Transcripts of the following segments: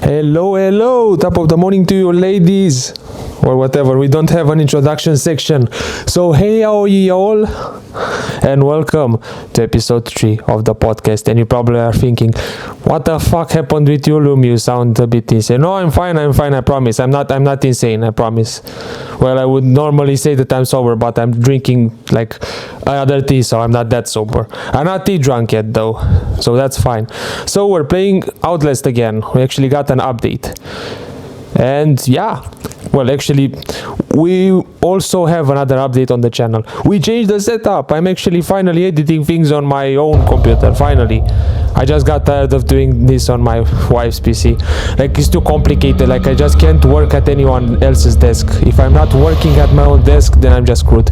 Hello, hello, top of the morning to you ladies, or whatever, we don't have an introduction section. So hey, how are you all? And welcome to episode 3 of the podcast. And you probably are thinking, what the fuck happened with you, Loom? You sound a bit insane. No, I'm fine, I promise. I'm not insane, I promise. Well, I would normally say that I'm sober, but I'm drinking like another tea, so I'm not that sober. I'm not tea drunk yet though, so that's fine. So we're playing Outlast again. We actually got an update. And yeah, well, actually, we also have another update on the channel. We changed the setup. I'm actually finally editing things on my own computer, finally. I just got tired of doing this on my wife's PC. Like, it's too complicated. Like, I just can't work at anyone else's desk. If I'm not working at my own desk, then I'm just screwed.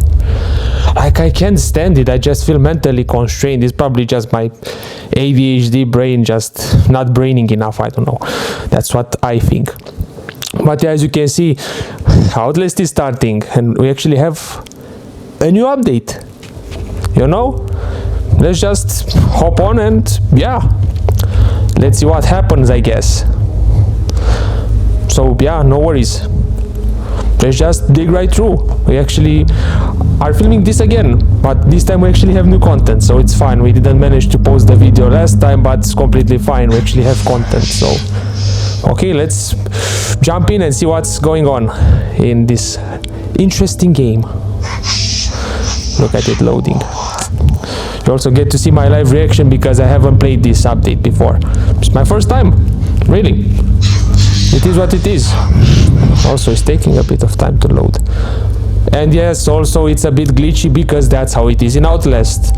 Like, I can't stand it. I just feel mentally constrained. It's probably just my ADHD brain just not braining enough. I don't know. That's what I think. But yeah, as you can see, Outlast is starting and we actually have a new update. You know? Let's just hop on and yeah, let's see what happens, I guess. So yeah, no worries. Let's just dig right through. We actually are filming this again, but this time we actually have new content, so it's fine. We didn't manage to post the video last time, but it's completely fine. We actually have content, so okay, let's jump in and see what's going on in this interesting game. Look at it loading. You also get to see my live reaction because I haven't played this update before. It's my first time, really. It is what it is. Also, it's taking a bit of time to load. And yes, also it's a bit glitchy because that's how it is in Outlast.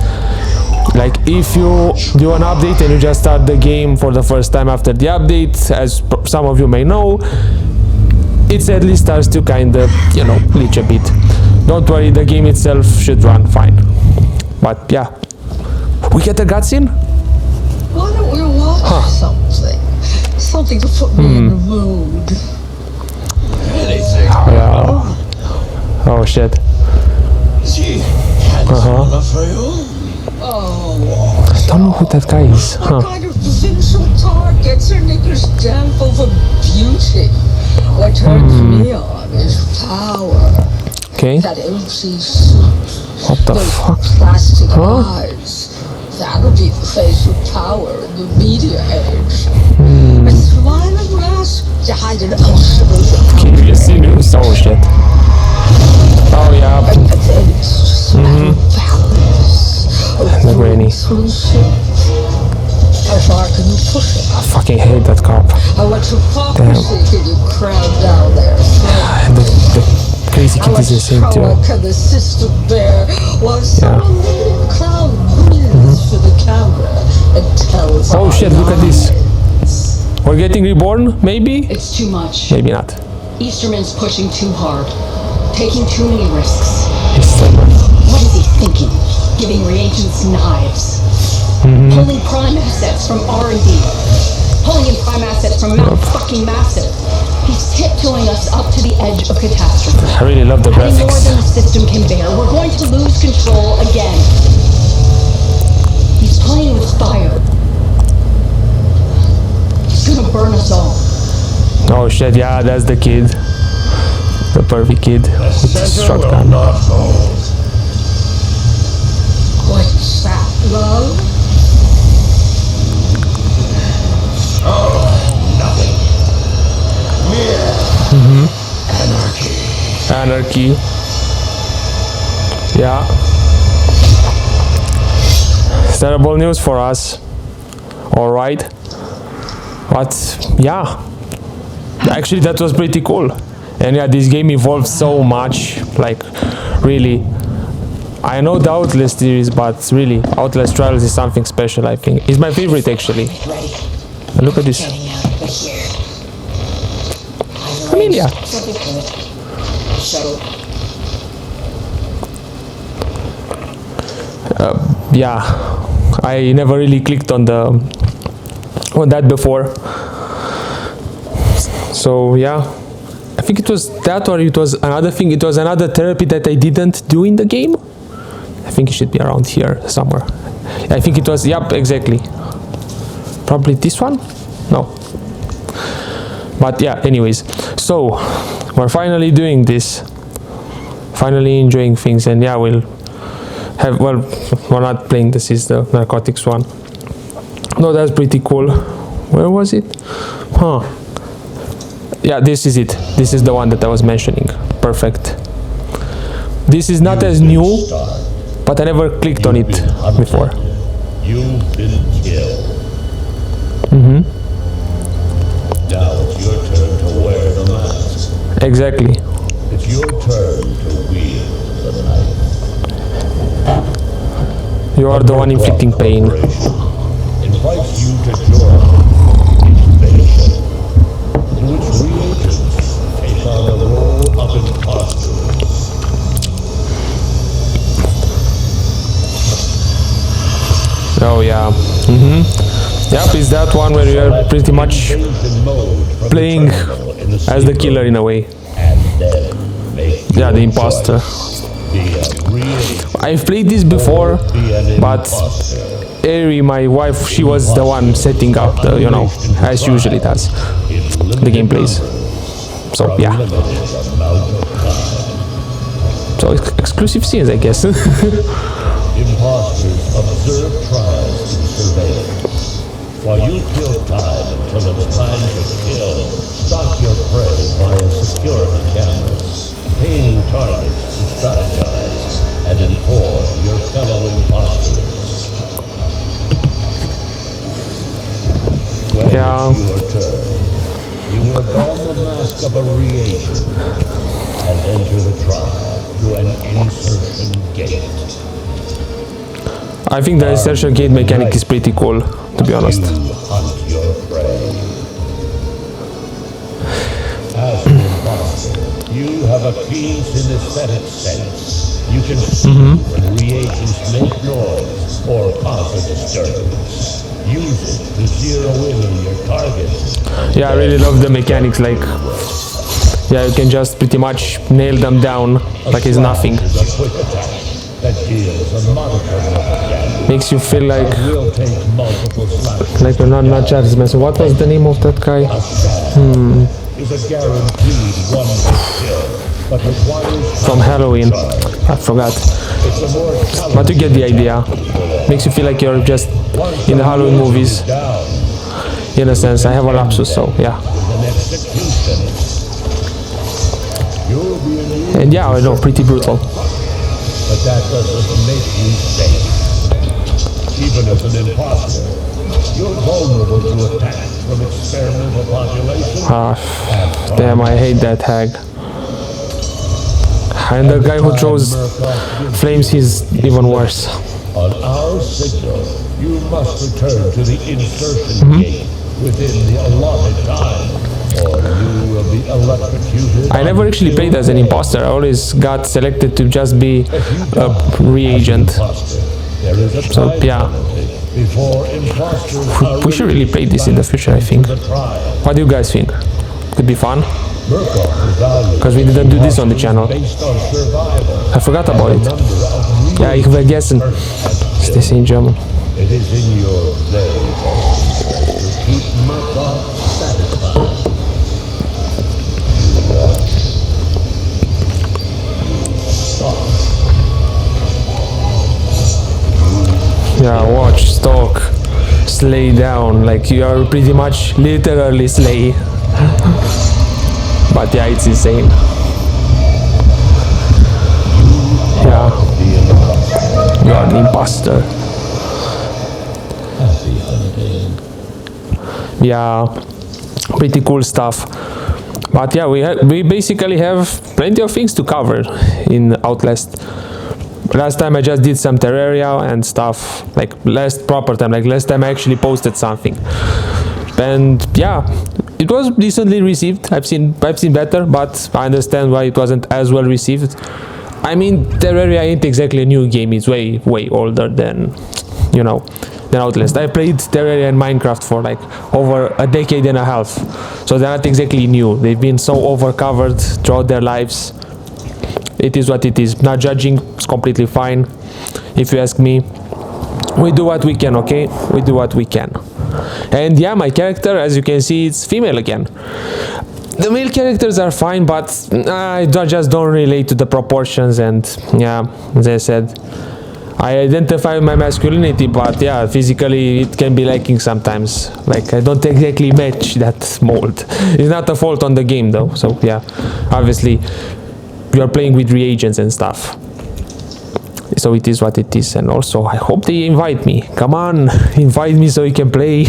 Like, if you do an update and you just start the game for the first time after the update, as some of you may know, it sadly starts to kind of, you know, glitch a bit. Don't worry, the game itself should run fine. But yeah, we get a cutscene? Why don't we watch something? Something to put me in the mood. Anything. Yeah. Oh shit. Oh, I don't know who that guy is. what kind of provincial tar gets her knickers damp over beauty? What turns me on is power. Okay. That empty suit. What the Those fuck? plastic Huh? eyes. That'll be the face of power in the media age. A smiling mask to hide an ultimate. Curious news. Oh shit. Oh yeah. The granny. How far can you push it? I fucking hate that cop. How much hypocrisy can you crowd down there? The crazy How kid much is insane too. power can the system bear while some unlimited clown breathes for the camera and tells Oh our shit, look at this. lies? We're getting reborn, maybe? It's too much. Maybe not. Easterman's pushing too hard, taking too many risks. It's What is he thinking? Giving reagents knives, pulling prime assets from R&D, pulling in prime assets from Mount fucking Massive. He's tiptoeing us up to the edge of catastrophe. I really love the Having more graphics. than the system can bear, we're going to lose control again. He's playing with fire. He's gonna burn us all. Oh shit, yeah, that's the kid. The pervy kid with the shotgun. What's that, love? Nothing. Mere Anarchy. Yeah. It's terrible news for us. Alright. But yeah. Actually, that was pretty cool. And yeah, this game evolved so much. Like, really. I know the Outlast series, but really, The-Outlast-Trials is something special, I think. It's my favorite, actually. Ready. And look at this. Getting out of here. Amelia. Shuttle. Yeah, I never really clicked on that before. So yeah, I think it was that, or it was another thing. It was another therapy that I didn't do in the game. I think it should be around here somewhere. I think it was, yep, exactly. Probably this one? No. But yeah, anyways, so we're finally doing this, finally enjoying things, and yeah, we'll have, well, we're not playing, this is the narcotics one. No, that's pretty cool. Where was it? Huh. Yeah, this is it. This is the one that I was mentioning. Perfect. This is not as new, but I never clicked on it before. You've been killed. Mm-hmm. Now it's your turn to wear the mask. Exactly. It's your turn to wield the knife. You are the one inflicting pain. Invites you to join incubation, in which reagents take on the role of imposters. Oh yeah. Mm-hmm. Yep, it's that one where you're pretty much playing as the killer in a way. Yeah, the imposter. I've played this before, but Eri, my wife, she was the one setting up the, you know, as she usually does, the gameplays. So yeah. So exclusive scenes, I guess. Imposters observe trials in surveillance. While you kill time until it's time to kill, stalk your prey via security cameras, paying targets to strategize and inform your fellow imposters. When it's your turn, you will don the mask of a reagent and enter the trial through an insertion gate. I think the insertion gate mechanic is pretty cool, to be honest. You hunt your prey. As an imposter, you have a keen synesthetic sense. You can see when reagents make noise or cause a disturbance. Use it to zero in on your target. Yeah, I really love the mechanics, like, yeah, you can just pretty much nail them down like it's nothing. A quick attack that deals a modicum of damage. Makes you feel like Will take multiple slashes. you're not Charles Manson. What was the name of that guy? Is a guaranteed one-hit kill, but requires From Halloween. I forgot. it's a more But you get the idea. Makes you feel like you're just in the Halloween movies. down In a sense, I have a lapsus, so yeah. an execution. You'll be in And yeah, I know, pretty brutal. but that doesn't make you safe. Even as an imposter, you're vulnerable to attacks from experimental populations. Damn, I hate that hag. And the guy who throws flames, he's even worse. On our signal, you must return to the insertion gate within the allotted time, or you will be electrocuted. I never actually played as an imposter. I always got selected to just be a reagent. There is a So time yeah, penalty before imposters are we should really play this in the future, I think. the trial. What do you guys think? Could be fun? Murkoff evaluates Because we didn't do this on the channel. based on survival. I forgot about it. Number of Ja, ich vergessen. Ist das in German? It is in your play to keep Murkoff satisfied. Yeah, watch, stalk, slay down. Like you are pretty much literally slay. But yeah, it's insane. Yeah, you are an imposter. Yeah, pretty cool stuff. But yeah, we basically have plenty of things to cover in Outlast. Last time I just did some Terraria and stuff, like last proper time, like last time I actually posted something. And yeah, it was decently received. I've seen better, but I understand why it wasn't as well received. I mean, Terraria ain't exactly a new game. It's way older than, you know, than Outlast. I played Terraria and Minecraft for like over a decade and a half, so they're not exactly new. They've been so overcovered throughout their lives. It is what it is. Not judging, it's completely fine. If you ask me, we do what we can, okay? We do what we can. And yeah, my character, as you can see, it's female again. The male characters are fine, but I just don't relate to the proportions, and yeah, as I said, I identify my masculinity, but yeah, physically it can be lacking sometimes. Like, I don't exactly match that mold. It's not a fault on the game though, so yeah, obviously you are playing with reagents and stuff. So it is what it is, and also I hope they invite me. Come on, invite me so you can play.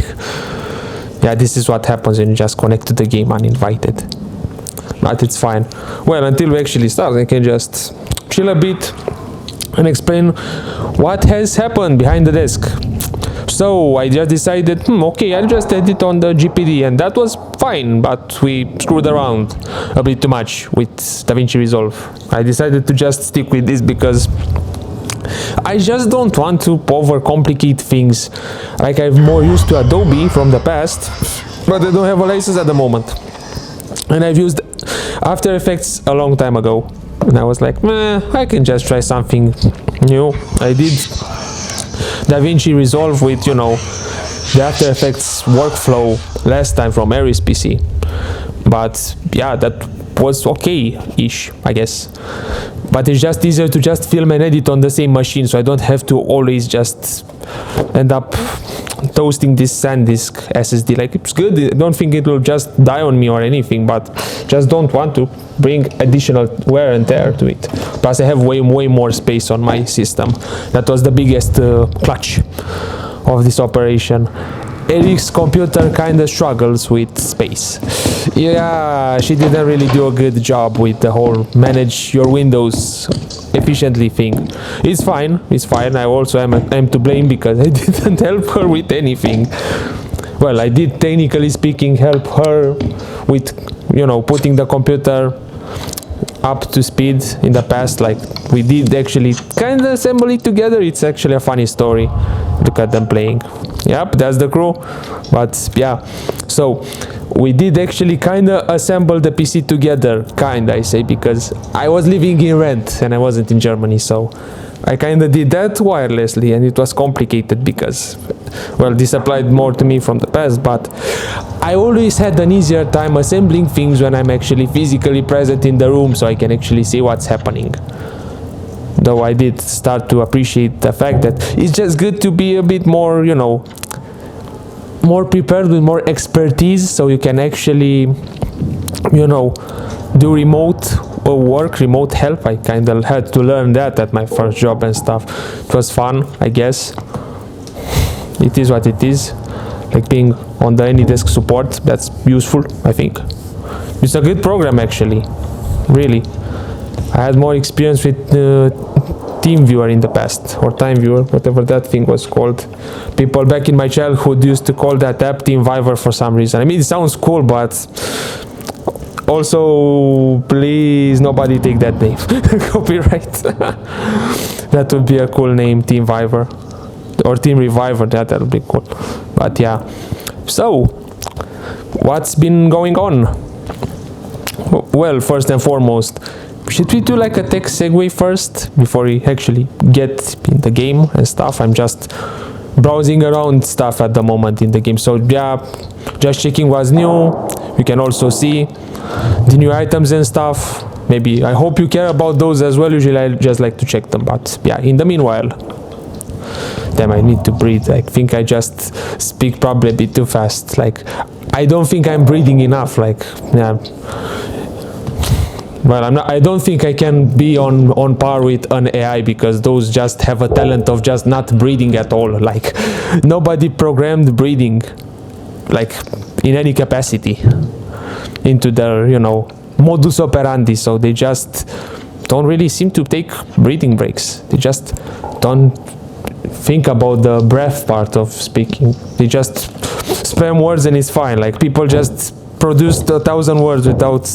Yeah, this is what happens when you just connect to the game uninvited. But it's fine. Well, until we actually start, I can just chill a bit and explain what has happened behind the desk. So I just decided, okay, I'll just edit on the GPD, and that was fine, but we screwed around a bit too much with DaVinci Resolve. I decided to just stick with this because I just don't want to overcomplicate things. Like, I'm more used to Adobe from the past, but I don't have a license at the moment. And I've used After Effects a long time ago, and I was like, I can just try something new. I did DaVinci Resolve with, you know, the After Effects workflow last time from Aries PC. But yeah, that was okay-ish, I guess. But it's just easier to just film and edit on the same machine, so I don't have to always just end up toasting this SanDisk SSD. Like, it's good, I don't think it will just die on me or anything, but just don't want to bring additional wear and tear to it. Plus I have way more space on my system. That was the biggest clutch of this operation. Eric's computer kinda struggles with space. Yeah, she didn't really do a good job with the whole manage your windows efficiently thing. It's fine, I also am to blame because I didn't help her with anything. Well, I did, technically speaking, help her with, you know, putting the computer up to speed in the past. Like, we did actually kind of assemble it together. It's actually a funny story. Look at them playing. Yep, that's the crew. But yeah, so we did actually kind of assemble the PC together, I say, because I was living in rent and I wasn't in Germany, so I kind of did that wirelessly, and it was complicated because, well, this applied more to me from the past, but I always had an easier time assembling things when I'm actually physically present in the room, so I can actually see what's happening. Though I did start to appreciate the fact that it's just good to be a bit more, you know, more prepared with more expertise, so you can actually, you know, do remote work, remote help. I kind of had to learn that at my first job and stuff. It was fun, I guess. It is what it is. Like, being on the AnyDesk support, that's useful, I think. It's a good program, actually, really. I had more experience with TeamViewer in the past, or TimeViewer, whatever that thing was called. People back in my childhood used to call that app TeamViewer for some reason. I mean, it sounds cool, but also, please, nobody take that name. Copyright. That would be a cool name, TeamViewer. Or Team Reviver, that would be cool. But yeah. So, what's been going on? Well, first and foremost, should we do like a tech segue first before we actually get in the game and stuff? I'm just browsing around stuff at the moment in the game, so yeah, just checking what's new. You can also see the new items and stuff. Maybe, I hope you care about those as well. Usually I just like to check them, but yeah, in the meanwhile, damn, I need to breathe. I think I just speak probably a bit too fast. Like, I don't think I'm breathing enough. Like, yeah. Well, I don't think I can be on par with an AI, because those just have a talent of just not breathing at all. Like, nobody programmed breathing, like, in any capacity into their, you know, modus operandi. So they just don't really seem to take breathing breaks. They just don't think about the breath part of speaking. They just spam words and it's fine. Like, people just produced 1,000 words without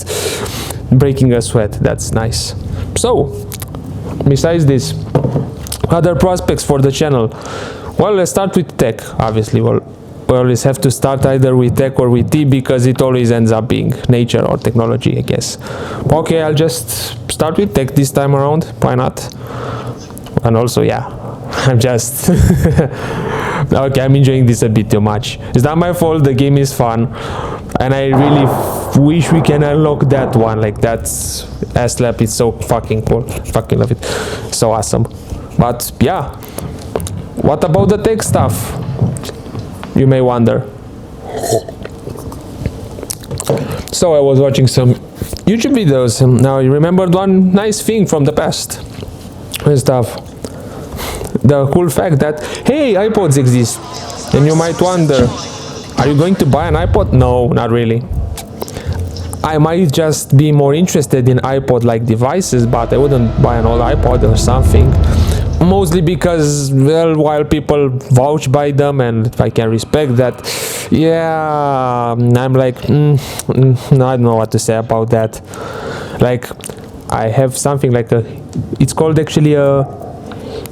breaking a sweat. That's nice. So, besides this, other prospects for the channel. Well, let's start with tech, obviously. Well, we always have to start either with tech or with T, because it always ends up being nature or technology, I guess. Okay, I'll just start with tech this time around. Why not? And also, yeah, I'm just Okay, I'm enjoying this a bit too much. It's not my fault, the game is fun. And I really wish we can unlock that one. Like, that's S-Lab is so fucking cool. Fucking love it. So awesome. But yeah. What about the tech stuff? You may wonder. So I was watching some YouTube videos, and now I remembered one nice thing from the past and stuff. The cool fact that, hey, iPods exist. And you might wonder, are you going to buy an iPod? No, not really. I might just be more interested in iPod-like devices, but I wouldn't buy an old iPod or something. Mostly because, well, while people vouch by them, and I can respect that, yeah, I'm like, no, I don't know what to say about that. Like, I have something like it's called actually a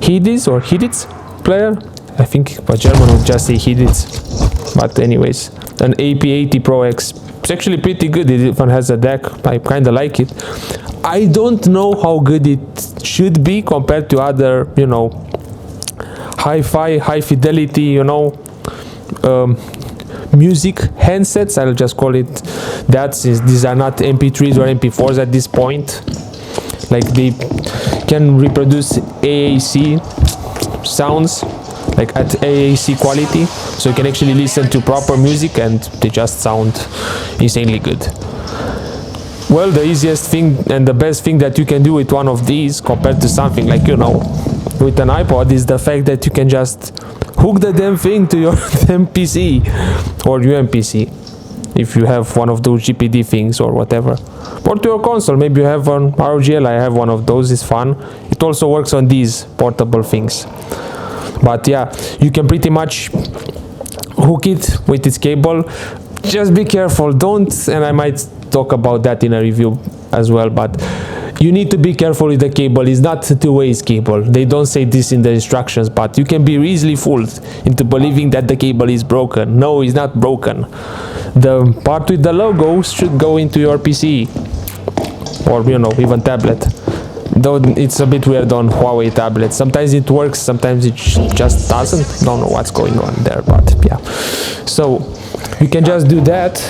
Hidis or Hidits player. I think a German would just say Hidits. But anyways, an AP80 Pro X. It's actually pretty good. It even has a DAC. I kind of like it. I don't know how good it should be compared to other, you know, hi-fi, high fidelity, you know, music handsets. I'll just call it that, since these are not MP3s or MP4s at this point. Like, they can reproduce AAC sounds, like at AAC quality, so you can actually listen to proper music and they just sound insanely good. Well, the easiest thing and the best thing that you can do with one of these compared to something like, you know, with an iPod is the fact that you can just hook the damn thing to your damn PC or UMPC if you have one of those GPD things or whatever, or to your console. Maybe you have an ROGL. I have one of those. It's fun. It also works on these portable things. But yeah, you can pretty much hook it with its cable. Just be careful, don't, and I might talk about that in a review as well, but you need to be careful with the cable. It's not a two-way cable. They don't say this in the instructions, but you can be easily fooled into believing that the cable is broken. No, it's not broken. The part with the logo should go into your PC or, you know, even tablet. Though it's a bit weird on Huawei tablets. Sometimes it works, sometimes it just doesn't. Don't know what's going on there, but yeah. So you can just do that.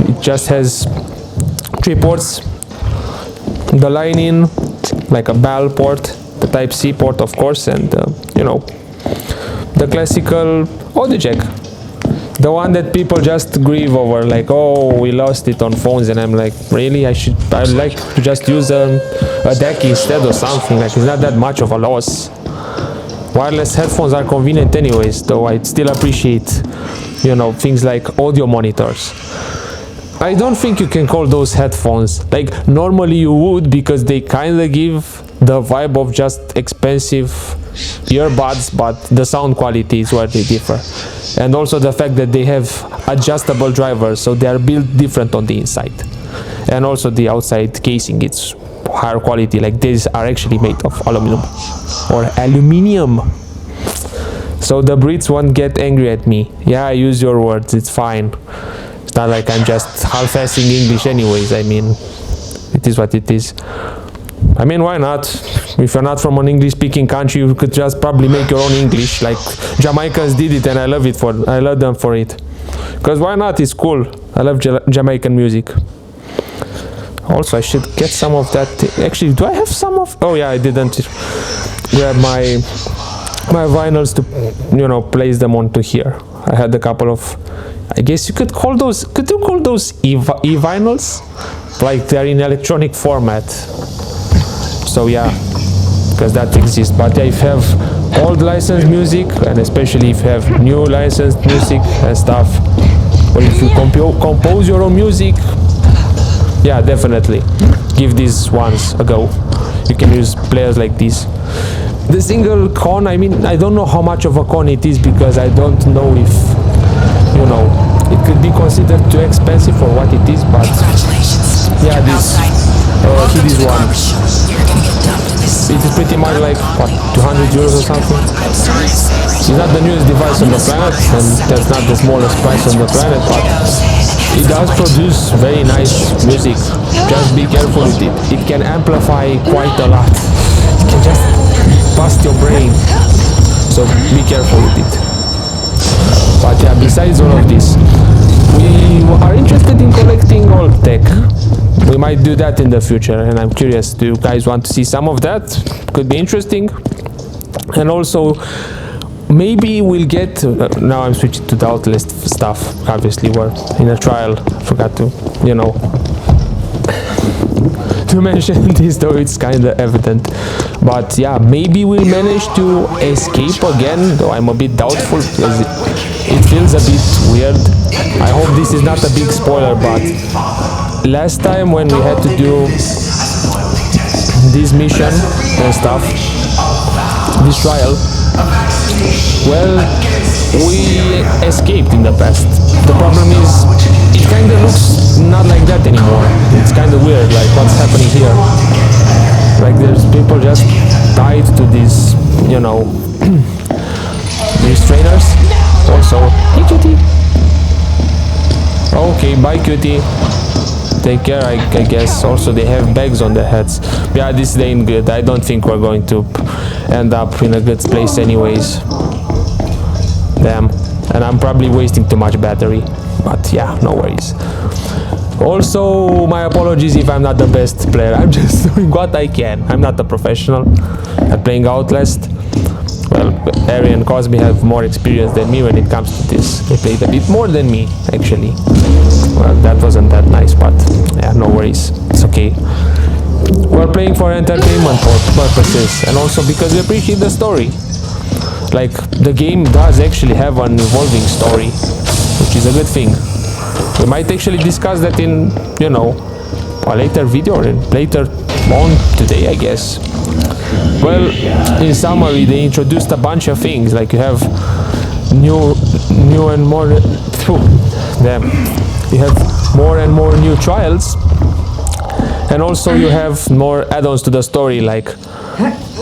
It just has 3 ports. The line in, like a BAL port, the Type-C port, of course, and you know, the classical audio jack. The one that people just grieve over, like, oh, we lost it on phones, and I'm like, really? I'd like to just use a DAC instead or something. Like, it's not that much of a loss. Wireless headphones are convenient anyways, though I'd still appreciate, you know, things like audio monitors. I don't think you can call those headphones. Like, normally you would, because they kind of give the vibe of just expensive earbuds, but the sound quality is where they differ. And also the fact that they have adjustable drivers, so they are built different on the inside. And also the outside casing, it's higher quality. Like, these are actually made of aluminum or aluminium. So the Brits won't get angry at me. Yeah, I use your words, it's fine. It's not like I'm just half-assing English anyways. I mean, it is what it is. I mean, why not? If you're not from an English-speaking country, you could just probably make your own English. Like, Jamaicans did it, and I love them for it. Because why not? It's cool. I love Jamaican music. Also, I should get some of that. Actually, do I have some of? Oh yeah, I didn't grab my vinyls to, you know, place them onto here. I had a couple of. I guess you could call those. Could you call those e-vinyls? Like, they're in electronic format. So yeah, because that exists. But yeah, if you have old licensed music, and especially if you have new licensed music and stuff, or if you compose your own music, yeah, definitely give these ones a go. You can use players like this. The single con, I mean, I don't know how much of a con it is, because I don't know if, you know, it could be considered too expensive for what it is, but yeah, this one. It is pretty much like, what, 200 euros or something? It's not the newest device on the planet, and that's not the smallest price on the planet, but it does produce very nice music. Just be careful with it. It can amplify quite a lot. It can just bust your brain. So be careful with it. But yeah, besides all of this, we are interested in collecting old tech. We might do that in the future, and I'm curious, do you guys want to see some of that? Could be interesting. And also, maybe we'll get, now I'm switching to the Outlast stuff, obviously we're in a trial, I forgot to, to mention this, though it's kind of evident. But yeah, maybe we'll manage to escape again, though I'm a bit doubtful because it feels a bit weird. I hope this is not a big spoiler, but last time when we had to do this mission and stuff, this trial, well, we escaped in the past. The problem is, it kind of looks not like that anymore. It's kind of weird, like what's happening here. Like there's people just tied to these, these trainers. Also, hey cutie. Okay, bye cutie. Take care, I guess. Also, they have bags on their heads. Yeah, this ain't good. I don't think we're going to end up in a good place anyways. Damn. And I'm probably wasting too much battery. But yeah, no worries. Also, my apologies if I'm not the best player. I'm just doing what I can. I'm not a professional at playing Outlast. Well, Ari and Cosby have more experience than me when it comes to this. They played a bit more than me, actually. Well, that wasn't that nice, but yeah, no worries. It's okay. We're playing for entertainment purposes, and also because we appreciate the story. Like, the game does actually have an evolving story, which is a good thing. We might actually discuss that in, a later video or later on today, I guess. Well, in summary, they introduced a bunch of things, like you have new and more, you have more and more new trials, and also you have more add-ons to the story, like,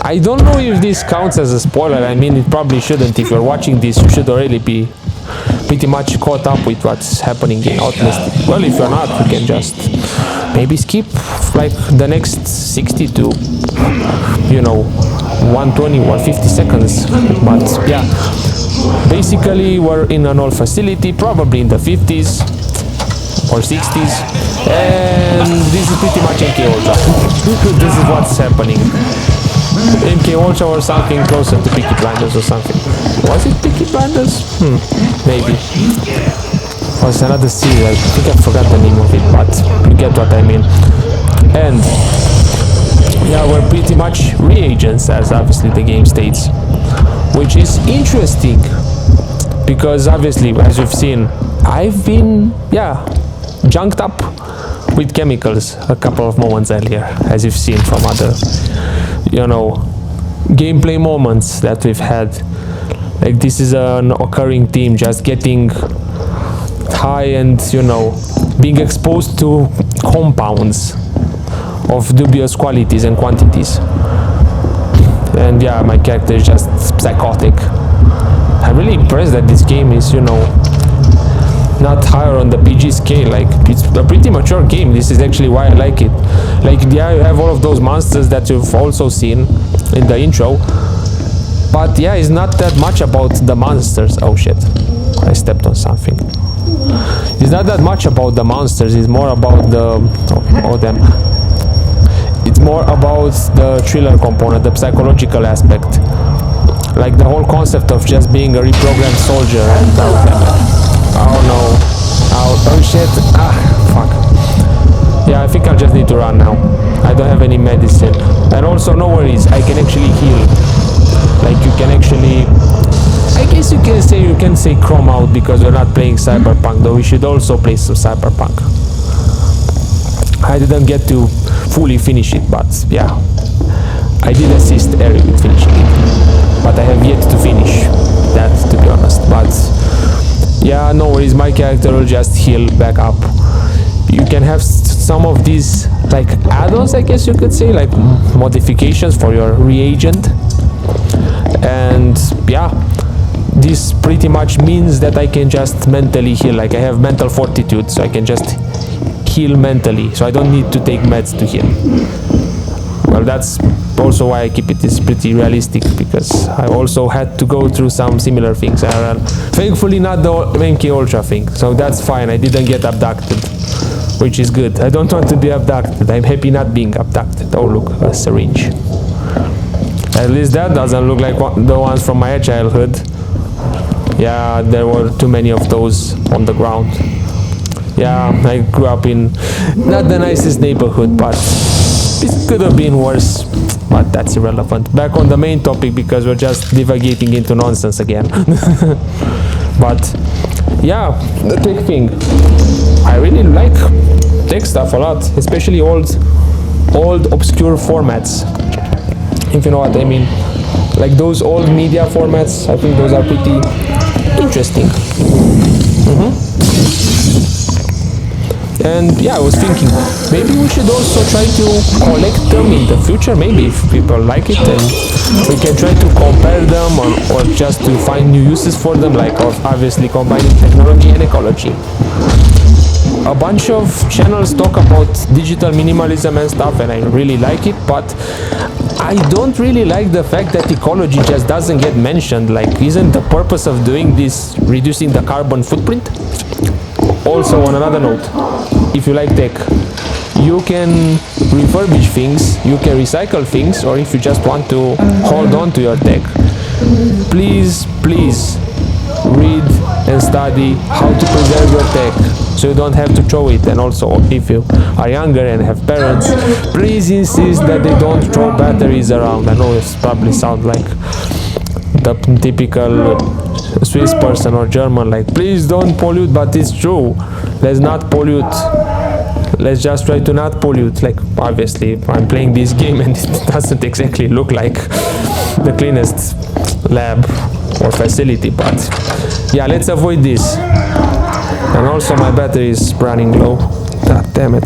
I don't know if this counts as a spoiler. I mean, it probably shouldn't. If you're watching this, you should already be pretty much caught up with what's happening in Outlast. Well, if you're not, you can just maybe skip like the next 60 to 120 or 50 seconds. But yeah, basically we're in an old facility, probably in the 50s or 60s, and this is pretty much MK Ultra. This is what's happening. MK Ultra or something closer to Peaky Blinders or something. Was it Peaky Blinders? Maybe. Was another series, I think I forgot the name of it, but you get what I mean. And yeah, we're pretty much reagents, as obviously the game states, which is interesting because obviously, as you've seen, I've been junked up with chemicals a couple of moments earlier, as you've seen from other gameplay moments that we've had. Like, this is an occurring theme, just getting high and being exposed to compounds of dubious qualities and quantities. And yeah, my character is just psychotic. I'm really impressed that this game is not higher on the PG scale. Like, it's a pretty mature game. This is actually why I like it. Like, yeah, you have all of those monsters that you've also seen in the intro, but yeah, it's not that much about the monsters. Oh shit, I stepped on something. It's not that much about the monsters, it's more about the it's more about the thriller component, the psychological aspect, like the whole concept of just being a reprogrammed soldier. And oh no, oh shit, fuck. Yeah, I think I'll just need to run now. I don't have any medicine. And also, no worries, I can actually heal. Like, you can actually, I guess you can say chrome out because we're not playing Cyberpunk, though we should also play some Cyberpunk. I didn't get to fully finish it, but yeah, I did assist Ari with finishing it, but I have yet to finish that, to be honest. But yeah, no worries, my character will just heal back up. You can have some of these like add-ons, I guess you could say, like modifications for your reagent. And yeah, this pretty much means that I can just mentally heal. Like, I have mental fortitude, so I can just heal mentally, so I don't need to take meds to heal. Well, that's also why I keep it is pretty realistic, because I also had to go through some similar things. Thankfully not the MK Ultra thing, so that's fine. I didn't get abducted, which is good. I don't want to be abducted. I'm happy not being abducted. Oh look, a syringe. At least that doesn't look like the ones from my childhood. Yeah, there were too many of those on the ground. Yeah, I grew up in not the nicest neighborhood, but it could have been worse, but that's irrelevant. Back on the main topic, because we're just divagating into nonsense again. But yeah, the tech thing. I really like tech stuff a lot, especially old obscure formats, if you know what I mean. Like those old media formats, I think those are pretty interesting. And yeah, I was thinking, maybe we should also try to collect them in the future, maybe if people like it, and we can try to compare them, or just to find new uses for them, like obviously combining technology and ecology. A bunch of channels talk about digital minimalism and stuff, and I really like it, but I don't really like the fact that ecology just doesn't get mentioned. Like, isn't the purpose of doing this reducing the carbon footprint? Also, on another note, if you like tech, you can refurbish things, you can recycle things, or if you just want to hold on to your tech, please read and study how to preserve your tech, so you don't have to throw it. And also, if you are younger and have parents, please insist that they don't throw batteries around. I know it probably sounds like the typical Swiss person or German, like, please don't pollute, but it's true. Let's not pollute. Let's just try to not pollute. Like, obviously I'm playing this game and it doesn't exactly look like the cleanest lab or facility, but yeah, let's avoid this. And also my battery is running low. God damn it.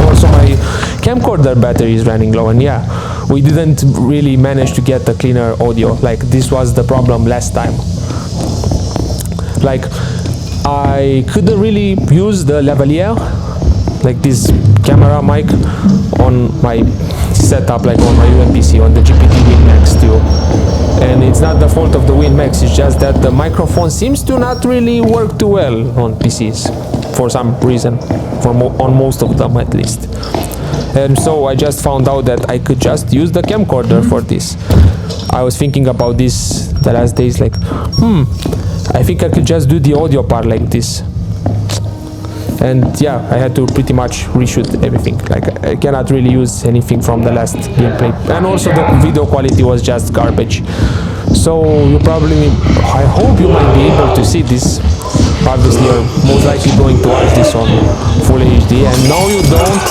Also my camcorder battery is running low, and yeah, we didn't really manage to get a cleaner audio. Like, this was the problem last time. Like, I couldn't really use the Lavalier, like this camera mic, on my setup, like on my UMPC, on the GPT WinMax too. And it's not the fault of the WinMax, it's just that the microphone seems to not really work too well on PCs for some reason, on most of them at least. And so I just found out that I could just use the camcorder for this. I was thinking about this the last days, like, I think I could just do the audio part like this. And yeah, I had to pretty much reshoot everything. Like, I cannot really use anything from the last gameplay. And also the video quality was just garbage. So you probably, I hope you might be able to see this. Obviously you're most likely going to watch this on full HD, and no you don't.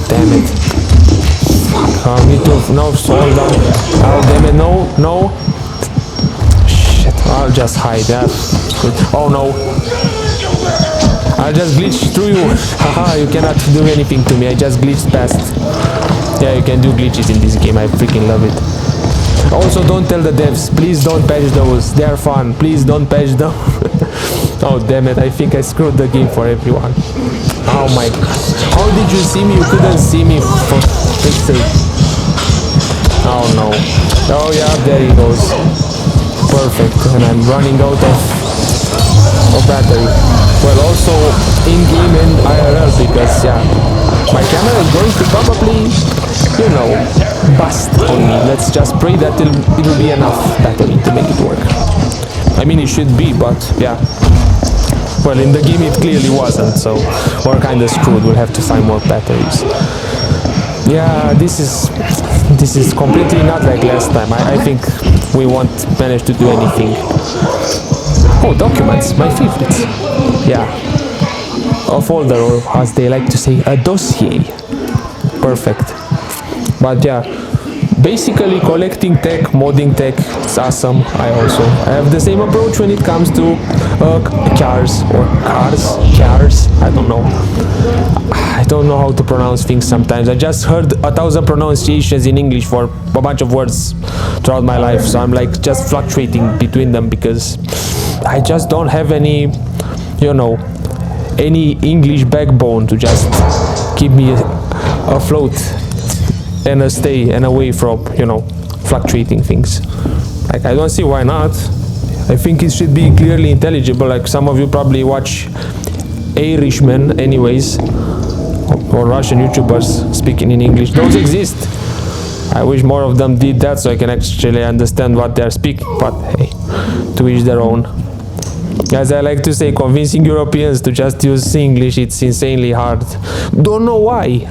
Damn it. Me too. No, hold on. Oh damn it, no. Shit, I'll just hide that. Good. Oh no. I'll just glitch through you. Haha, you cannot do anything to me. I just glitched past. Yeah, you can do glitches in this game. I freaking love it. Also, don't tell the devs. Please don't patch those. They are fun. Please don't patch them. Oh damn it, I think I screwed the game for everyone. Oh my god. How did you see me? You couldn't see me for pixel. Oh no. Oh yeah, there he goes. Perfect. And I'm running out of battery. Well, also in-game and IRL, because yeah, my camera is going to probably, you know, bust on me. Let's just pray that it'll be enough battery to make it work. I mean, it should be, but yeah. Well, in the game it clearly wasn't, so we're kind of screwed. We'll have to find more batteries. Yeah, this is completely not like last time. I think we won't manage to do anything. Oh, documents, my favorites. Yeah, a folder, or as they like to say, a dossier. Perfect. But yeah, basically collecting tech, modding tech, it's awesome. I have the same approach when it comes to cars, I don't know. I don't know how to pronounce things sometimes. I just heard 1,000 pronunciations in English for a bunch of words throughout my life, so I'm like just fluctuating between them, because I just don't have any, you know, any English backbone to just keep me afloat and stay and away from, you know, fluctuating things. Like, I don't see why not. I think it should be clearly intelligible. Like, some of you probably watch Irishmen anyways, or Russian YouTubers speaking in English. Those exist. I wish more of them did that so I can actually understand what they're speaking, but hey, to each their own. As I like to say, convincing Europeans to just use English, it's insanely hard. Don't know why.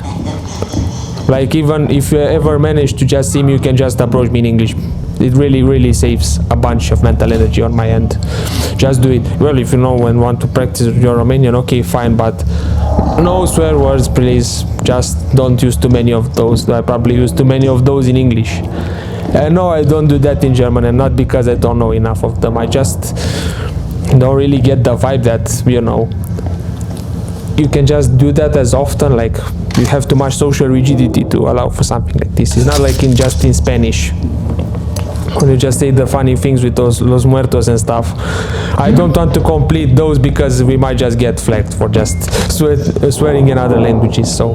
Like, even if you ever manage to just see me, you can just approach me in English. It really saves a bunch of mental energy on my end. Just do it. Well, if you know and want to practice your Romanian, okay, fine, but no swear words, please. Just don't use too many of those. I probably use too many of those in English. And no, I don't do that in German, and not because I don't know enough of them. I just don't really get the vibe that, you know, you can just do that as often. Like, you have too much social rigidity to allow for something like this. It's not like just in Spanish, when you just say the funny things with those los muertos and stuff. I don't want to complete those because we might just get flagged for just swearing in other languages. So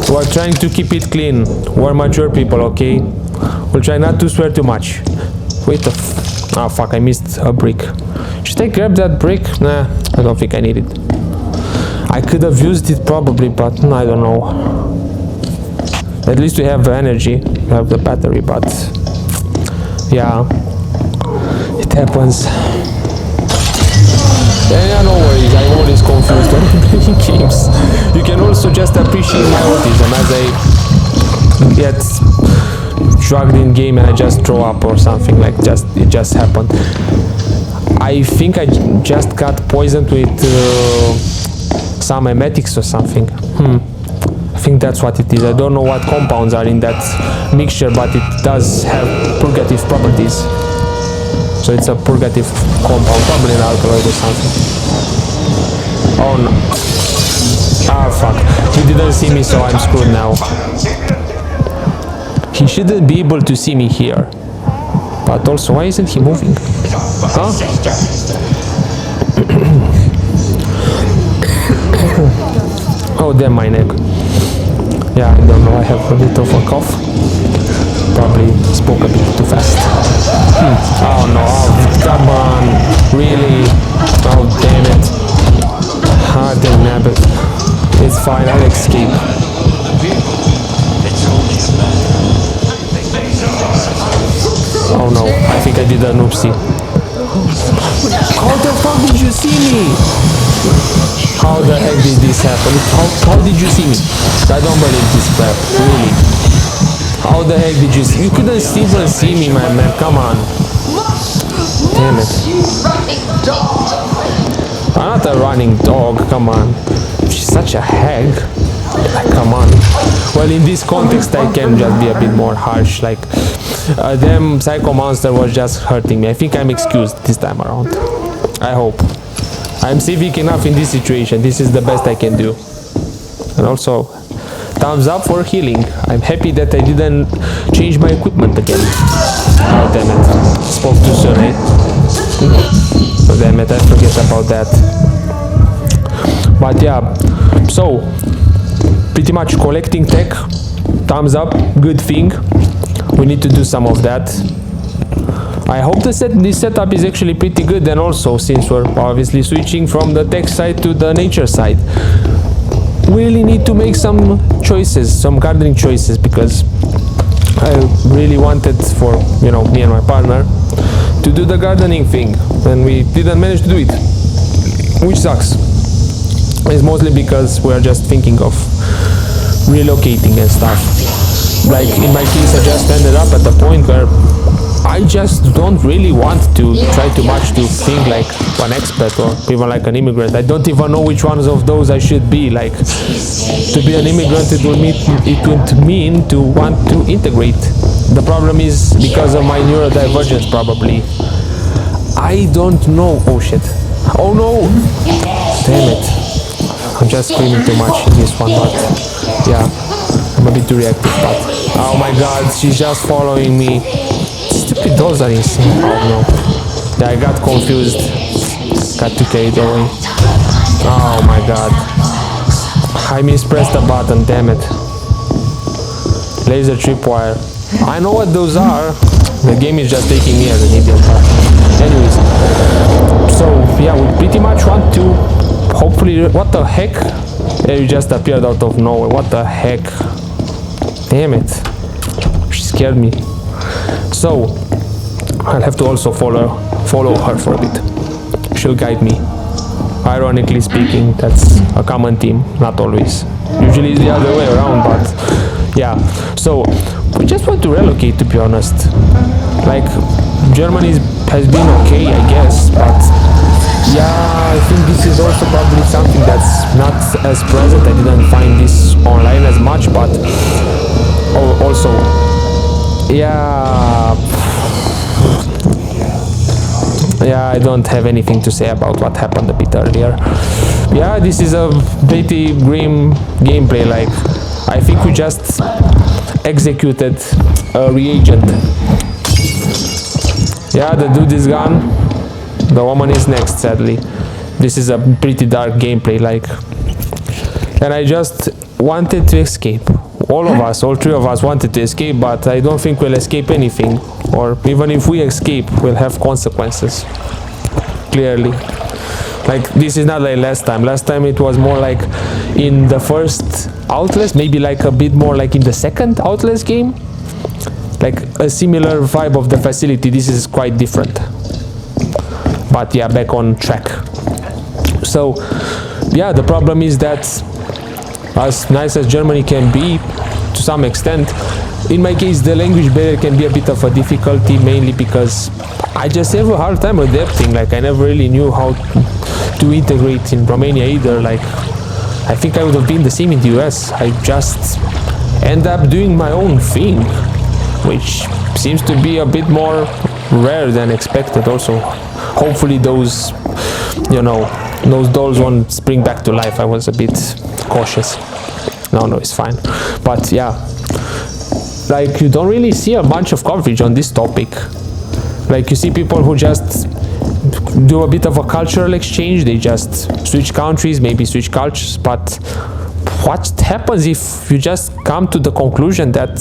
we're trying to keep it clean. We're mature people, okay? We'll try not to swear too much. Wait a oh fuck, I missed a brick. Should I grab that brick? Nah, I don't think I need it. I could have used it probably, but I don't know. At least we have energy, we have the battery, but yeah, it happens. Yeah, no worries, I'm always confused when playing games. You can also just appreciate my autism as I get drugged in game and I just throw up or something, like it just happened. I think I just got poisoned with some emetics or something. I think that's what it is. I don't know what compounds are in that mixture, but it does have purgative properties. So it's a purgative compound, probably an alkaloid or something. Oh no. Ah fuck. He didn't see me, so I'm screwed now. He shouldn't be able to see me here. But also, why isn't he moving? Huh? Oh damn, my neck. Yeah, I don't know, I have a bit of a cough. Probably spoke a bit too fast. Oh no, come on, really? Oh damn it. Ah damn nabbit. It's fine, I'll escape. Oh no, I think I did an oopsie. How the fuck did you see me? How the heck did this happen? How did you see me? I don't believe this crap, really. How the heck did you see me? You couldn't even see me, my man, come on. Damn it. I'm not a running dog, come on. She's such a hag. Like, come on. Well, in this context, I can just be a bit more harsh. Like, damn psycho monster was just hurting me. I think I'm excused this time around. I hope. I'm civic enough in this situation. This is the best I can do. And also, thumbs up for healing. I'm happy that I didn't change my equipment again. Oh damn it. Spoke too soon, eh? Oh damn it, I forget about that. But yeah, so pretty much collecting tech. Thumbs up, good thing. We need to do some of that. I hope this setup is actually pretty good, and also since we're obviously switching from the tech side to the nature side, we really need to make some choices, some gardening choices, because I really wanted for, you know, me and my partner to do the gardening thing, and we didn't manage to do it, which sucks. It's mostly because we're just thinking of relocating and stuff. Like in my case, I just ended up at the point where I just don't really want to try too much to think like an expat or even like an immigrant. I don't even know which ones of those I should be. Like, to be an immigrant, it would mean to want to integrate. The problem is because of my neurodivergence, probably. I don't know. Oh shit. Oh no! Damn it. I'm just screaming too much in this one, but yeah, I'm a bit too reactive, but oh my god, she's just following me. Stupid dolls are insane. Oh no. Yeah, I got confused. Got to carry it away. Oh my god. I mispressed the button, damn it. Laser tripwire. I know what those are. The game is just taking me as an idiot. But anyways, so yeah, we pretty much want to hopefully. What the heck? Yeah, you just appeared out of nowhere. What the heck? Damn it! She scared me. So I'll have to also follow her for a bit. She'll guide me. Ironically speaking, that's a common theme. Not always. Usually it's the other way around, but yeah. So we just want to relocate, to be honest. Like, Germany has been okay, I guess, but yeah, I think this is also probably something that's not as present. I didn't find this online as much, but also, yeah, I don't have anything to say about what happened a bit earlier. Yeah, this is a pretty grim gameplay. Like, I think we just executed a reagent. Yeah, the dude is gone. The woman is next, sadly. This is a pretty dark gameplay, like, and I just wanted to escape. All of us, all three of us wanted to escape, but I don't think we'll escape anything. Or even if we escape, we'll have consequences. Clearly. Like, this is not like last time. Last time it was more like in the first Outlast, maybe like a bit more like in the second Outlast game. Like a similar vibe of the facility. This is quite different. But yeah, back on track. So yeah, the problem is that as nice as Germany can be, to some extent, in my case the language barrier can be a bit of a difficulty, mainly because I just have a hard time adapting. Like, I never really knew how to integrate in Romania either. Like, I think I would have been the same in the US. I just end up doing my own thing, which seems to be a bit more rare than expected. Also, hopefully those, you know, those dolls won't spring back to life. I was a bit cautious. No, it's fine. But yeah, like, you don't really see a bunch of coverage on this topic. Like, you see people who just do a bit of a cultural exchange. They just switch countries, maybe switch cultures. But what happens if you just come to the conclusion that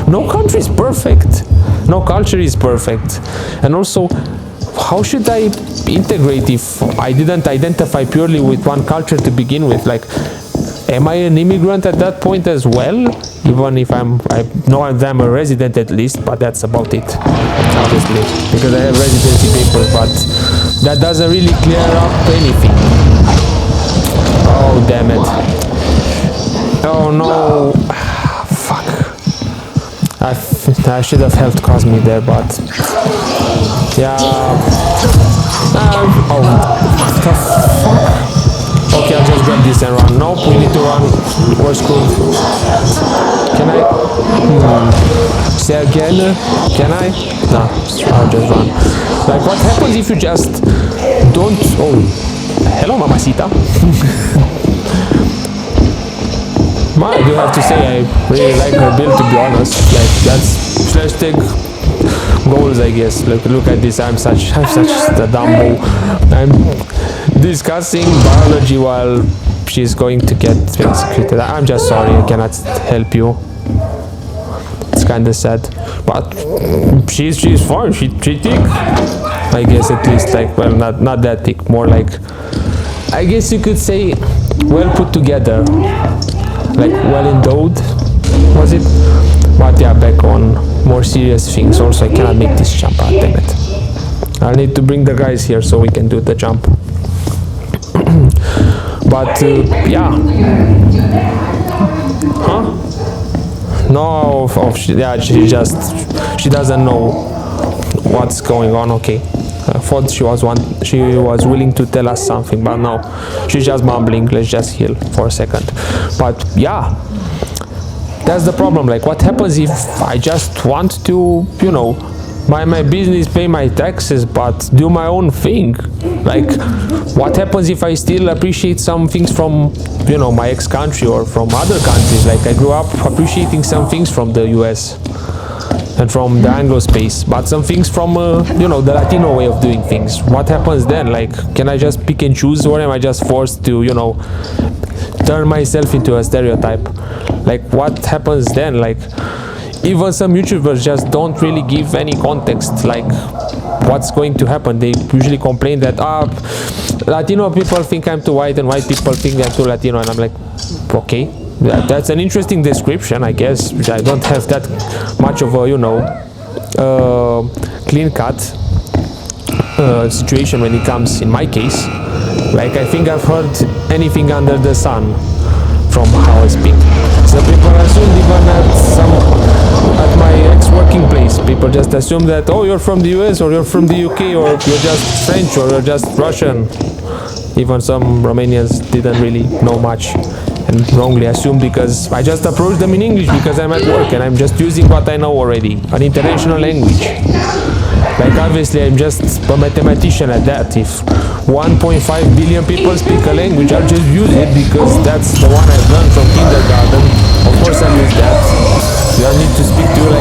no country is perfect, no culture is perfect? And also, how should I integrate if I didn't identify purely with one culture to begin with? Like, am I an immigrant at that point as well? Even if I know I'm a resident at least, but that's about it, obviously, because I have residency papers, but that doesn't really clear up anything. Oh, damn it. Oh no. Fuck. I should have helped Cosme there, but yeah. Oh, what the fuck? Okay, I'll just grab this and run. Nope, we need to run. We're screwed. Can I? Say again? Can I? No, I'll just run. Like, what happens if you just don't... Oh, hello, mamacita. I do have to say, I really like her build, to be honest. Like, that's /tag goals, I guess. Look at this. I'm such a dumbo. I'm discussing biology while she's going to get executed. I'm just sorry, I cannot help you. It's kind of sad, but she's fine. She thick, I guess, at least. Like, well, not that thick, more like, I guess you could say, well put together, like well endowed, was it? But yeah, back on more serious things. Also, I cannot make this jump. Ah, damn it! I need to bring the guys here so we can do the jump. But yeah, huh? No, she doesn't know what's going on. Okay, I thought she was willing to tell us something, but no, she's just mumbling. Let's just heal for a second. But yeah, that's the problem. Like, what happens if I just want to, you know, mind my business, pay my taxes, but do my own thing? Like, what happens if I still appreciate some things from, you know, my ex-country or from other countries? Like, I grew up appreciating some things from the US and from the Anglo space, but some things from, you know, the Latino way of doing things. What happens then? Like, can I just pick and choose, or am I just forced to, you know, turn myself into a stereotype. Like, what happens then? Like, even some YouTubers just don't really give any context, like what's going to happen. They usually complain that Latino people think I'm too white and white people think I'm too Latino, and I'm like, okay, that's an interesting description, I guess. I don't have that much of a, you know, clean cut situation when it comes in my case. Like, I think I've heard anything under the sun from how I speak. So people assume, even at my ex-working place, people just assume that, oh, you're from the US, or you're from the UK, or you're just French, or you're just Russian. Even some Romanians didn't really know much and wrongly assumed, because I just approached them in English because I'm at work and I'm just using what I know already, an international language. Like, obviously I'm just a mathematician at that. If 1.5 billion people speak a language, I'll just use it because that's the one I've learned from kindergarten. Of course I'll use that. Do I need to speak to you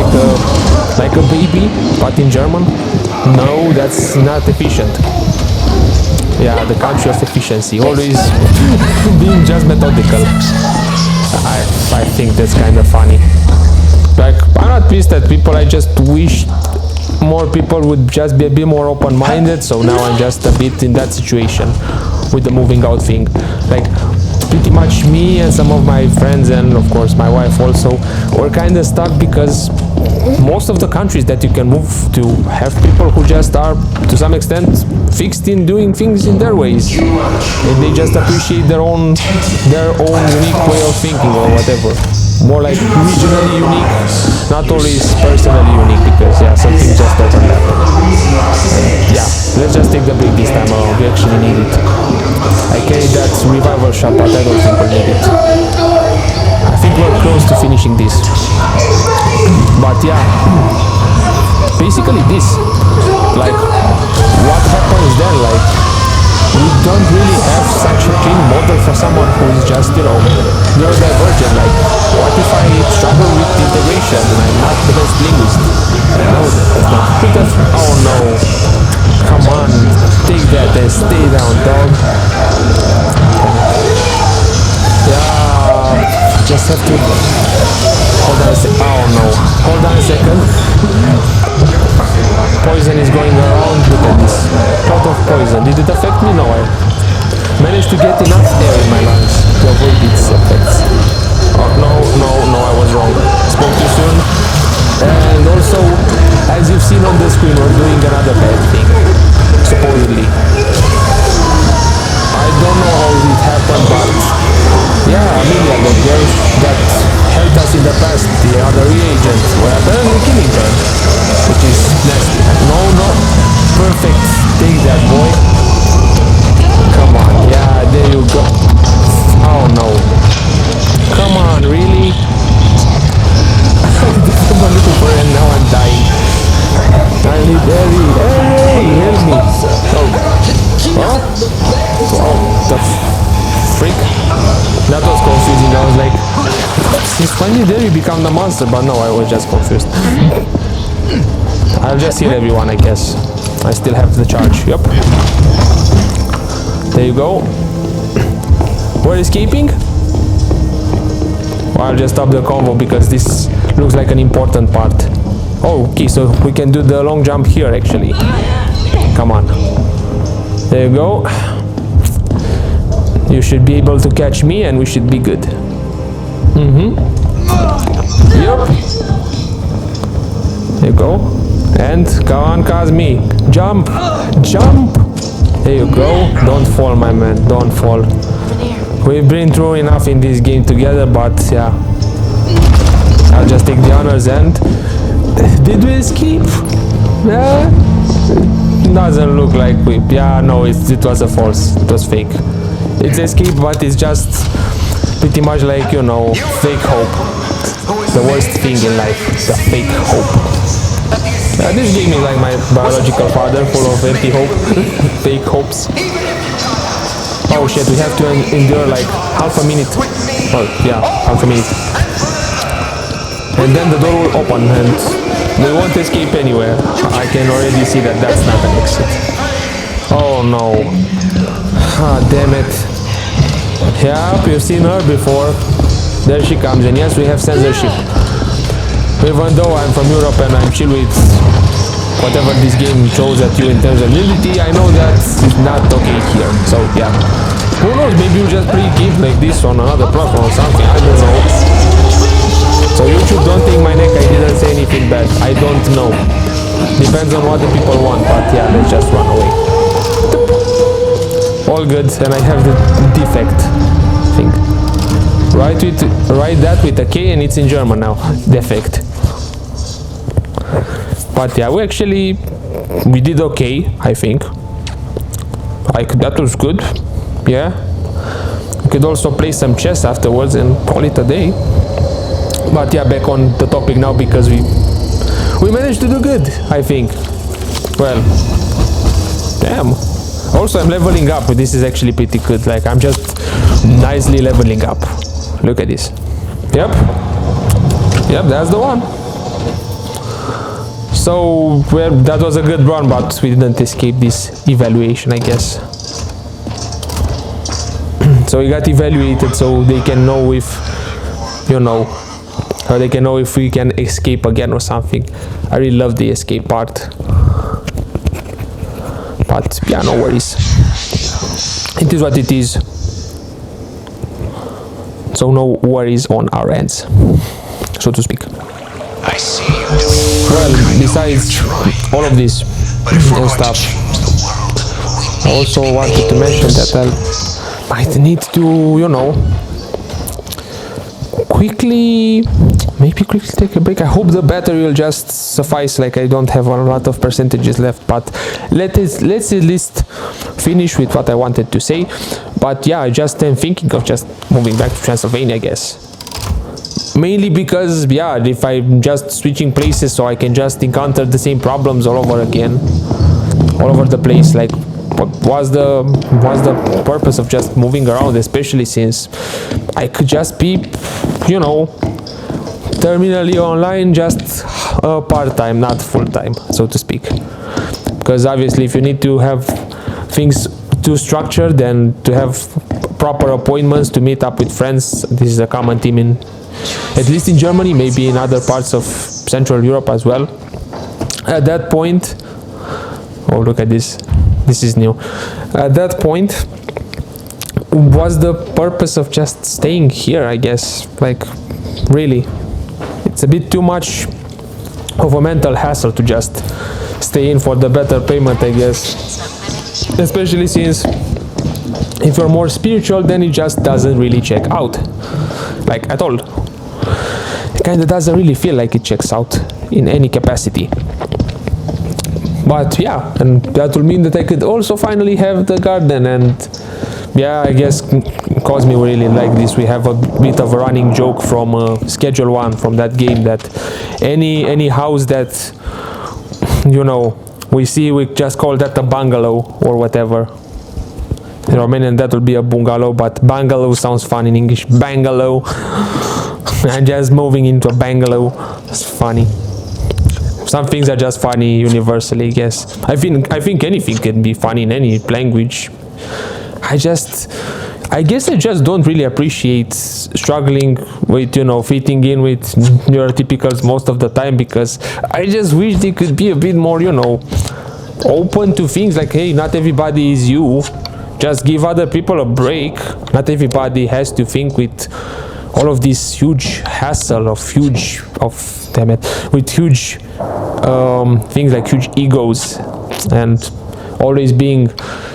like a baby, but in German? No, that's not efficient. Yeah, the country of efficiency, always being just methodical. I think that's kind of funny. Like, I'm not pissed at people, I just wish more people would just be a bit more open-minded, so now I'm just a bit in that situation with the moving out thing. Like, pretty much me and some of my friends, and of course my wife also, were kind of stuck because most of the countries that you can move to have people who just are, to some extent, fixed in doing things in their ways, and they just appreciate their own unique way of thinking, or whatever. More like regionally unique, not always personally unique, because yeah, some things just overlap. Yeah, let's just take the break this time around. We actually need it. I carried that revival shot, but I don't think we need it. I think we're close to finishing this. But yeah, basically this. Like, what happens then? Like, we don't really have such a clean model for someone who is just, you know, neurodivergent. Like, what if I struggle with integration and I'm not the best linguist? No, that's not because, oh no, come on, take that and stay down, dog. Yeah, just have to, hold on a second, oh no, hold on a second. Poison is going around, look at this, pot of poison. Did it affect me? No, I managed to get enough air in my lungs to avoid its effects. Oh no, I was wrong, spoke too soon. And also, as you've seen on the screen, we're doing another bad thing, supposedly. I don't know how it happened, but yeah, Amelia, the girl that helped us in the past, the other reagent, were apparently killing her, which is nasty. No, perfect, take that, boy. Come on, yeah, there you go. Oh no, come on, really? I'm a little bird and now I'm dying. I need Harry, help me. Oh, the freak. That was confusing. I was like, since when did Harry become the monster? But no, I was just confused. I'll just heal everyone, I guess. I still have the charge. Yep. There you go. We're escaping? Well, I'll just stop the convo because this looks like an important part. Oh, okay, so we can do the long jump here actually. Come on. There you go. You should be able to catch me and we should be good. Yep. There you go. And come on, Kazmi. Jump! Jump! There you go. Don't fall, my man. Don't fall. We've been through enough in this game together, but yeah. I'll just take the honors. And did we escape? Doesn't look like we... Yeah, no, it was a false. It was fake. It's escape, but it's just pretty much like, you know, fake hope. The worst thing in life, the fake hope. This game is like my biological father, full of empty hope, fake hopes. Oh shit, we have to endure like half a minute. Oh yeah, half a minute. And then the door will open and we won't escape anywhere. I can already see that that's not an exit. Oh no. Ah, damn it. Yeah, you've seen her before. There she comes, and yes, we have censorship. Even though I'm from Europe and I'm chill with whatever this game throws at you in terms of nudity, I know that's not okay here. So yeah, who knows? Maybe you just play games like this on another platform or something. I don't know. So YouTube, don't take my neck. I didn't say anything bad. I don't know. Depends on what the people want. But yeah, let's just run away. All good, and I have the defect thing. Write that with a K, and it's in German now. Defect. But yeah, we did okay, I think. Like, that was good. Yeah. We could also play some chess afterwards and call it a day. But yeah, back on the topic now, because we managed to do good, I think. Well, damn. Also, I'm leveling up. This is actually pretty good. Like, I'm just nicely leveling up. Look at this. Yep, that's the one. So, well, that was a good run, but we didn't escape this evaluation, I guess. So we got evaluated, so they can know if, you know, or they can know if we can escape again or something. I really love the escape part. But yeah, no worries. It is what it is. So no worries on our ends, so to speak. I see you doing Well, besides all of this and stuff, I also wanted to mention that I might need to, you know, quickly take a break. I hope the battery will just suffice, like I don't have a lot of percentages left, but let's at least finish with what I wanted to say. But yeah, I just am thinking of just moving back to Transylvania, I guess. Mainly because, yeah, if I'm just switching places, so I can just encounter the same problems all over again, all over the place. Like, what was the purpose of just moving around, especially since I could just be, you know, terminally online, just part-time, not full-time, so to speak. Because obviously, if you need to have things too structured and to have proper appointments to meet up with friends, this is a common theme in, at least in Germany, maybe in other parts of Central Europe as well. At that point, oh, look at this. This is new. At that point, what's the purpose of just staying here, I guess? Like, really, it's a bit too much of a mental hassle to just stay in for the better payment, I guess. Especially since if you're more spiritual, then it just doesn't really check out, like, at all. It kind of doesn't really feel like it checks out in any capacity. But yeah, and that will mean that I could also finally have the garden, and yeah, I guess Cosme will really like this. We have a bit of a running joke from Schedule 1, from that game, that any house that, you know, we see, we just call that a bungalow or whatever. In Romanian that would be a bungalow, but bungalow sounds fun in English. Bungalow. I'm just moving into a bungalow. It's funny. Some things are just funny universally, I guess. I think anything can be funny in any language. I guess I just don't really appreciate struggling with, you know, fitting in with neurotypicals most of the time, because I just wish they could be a bit more, you know, open to things like, hey, not everybody is you. Just give other people a break. Not everybody has to think with all of this huge hassle with huge things like huge egos and always being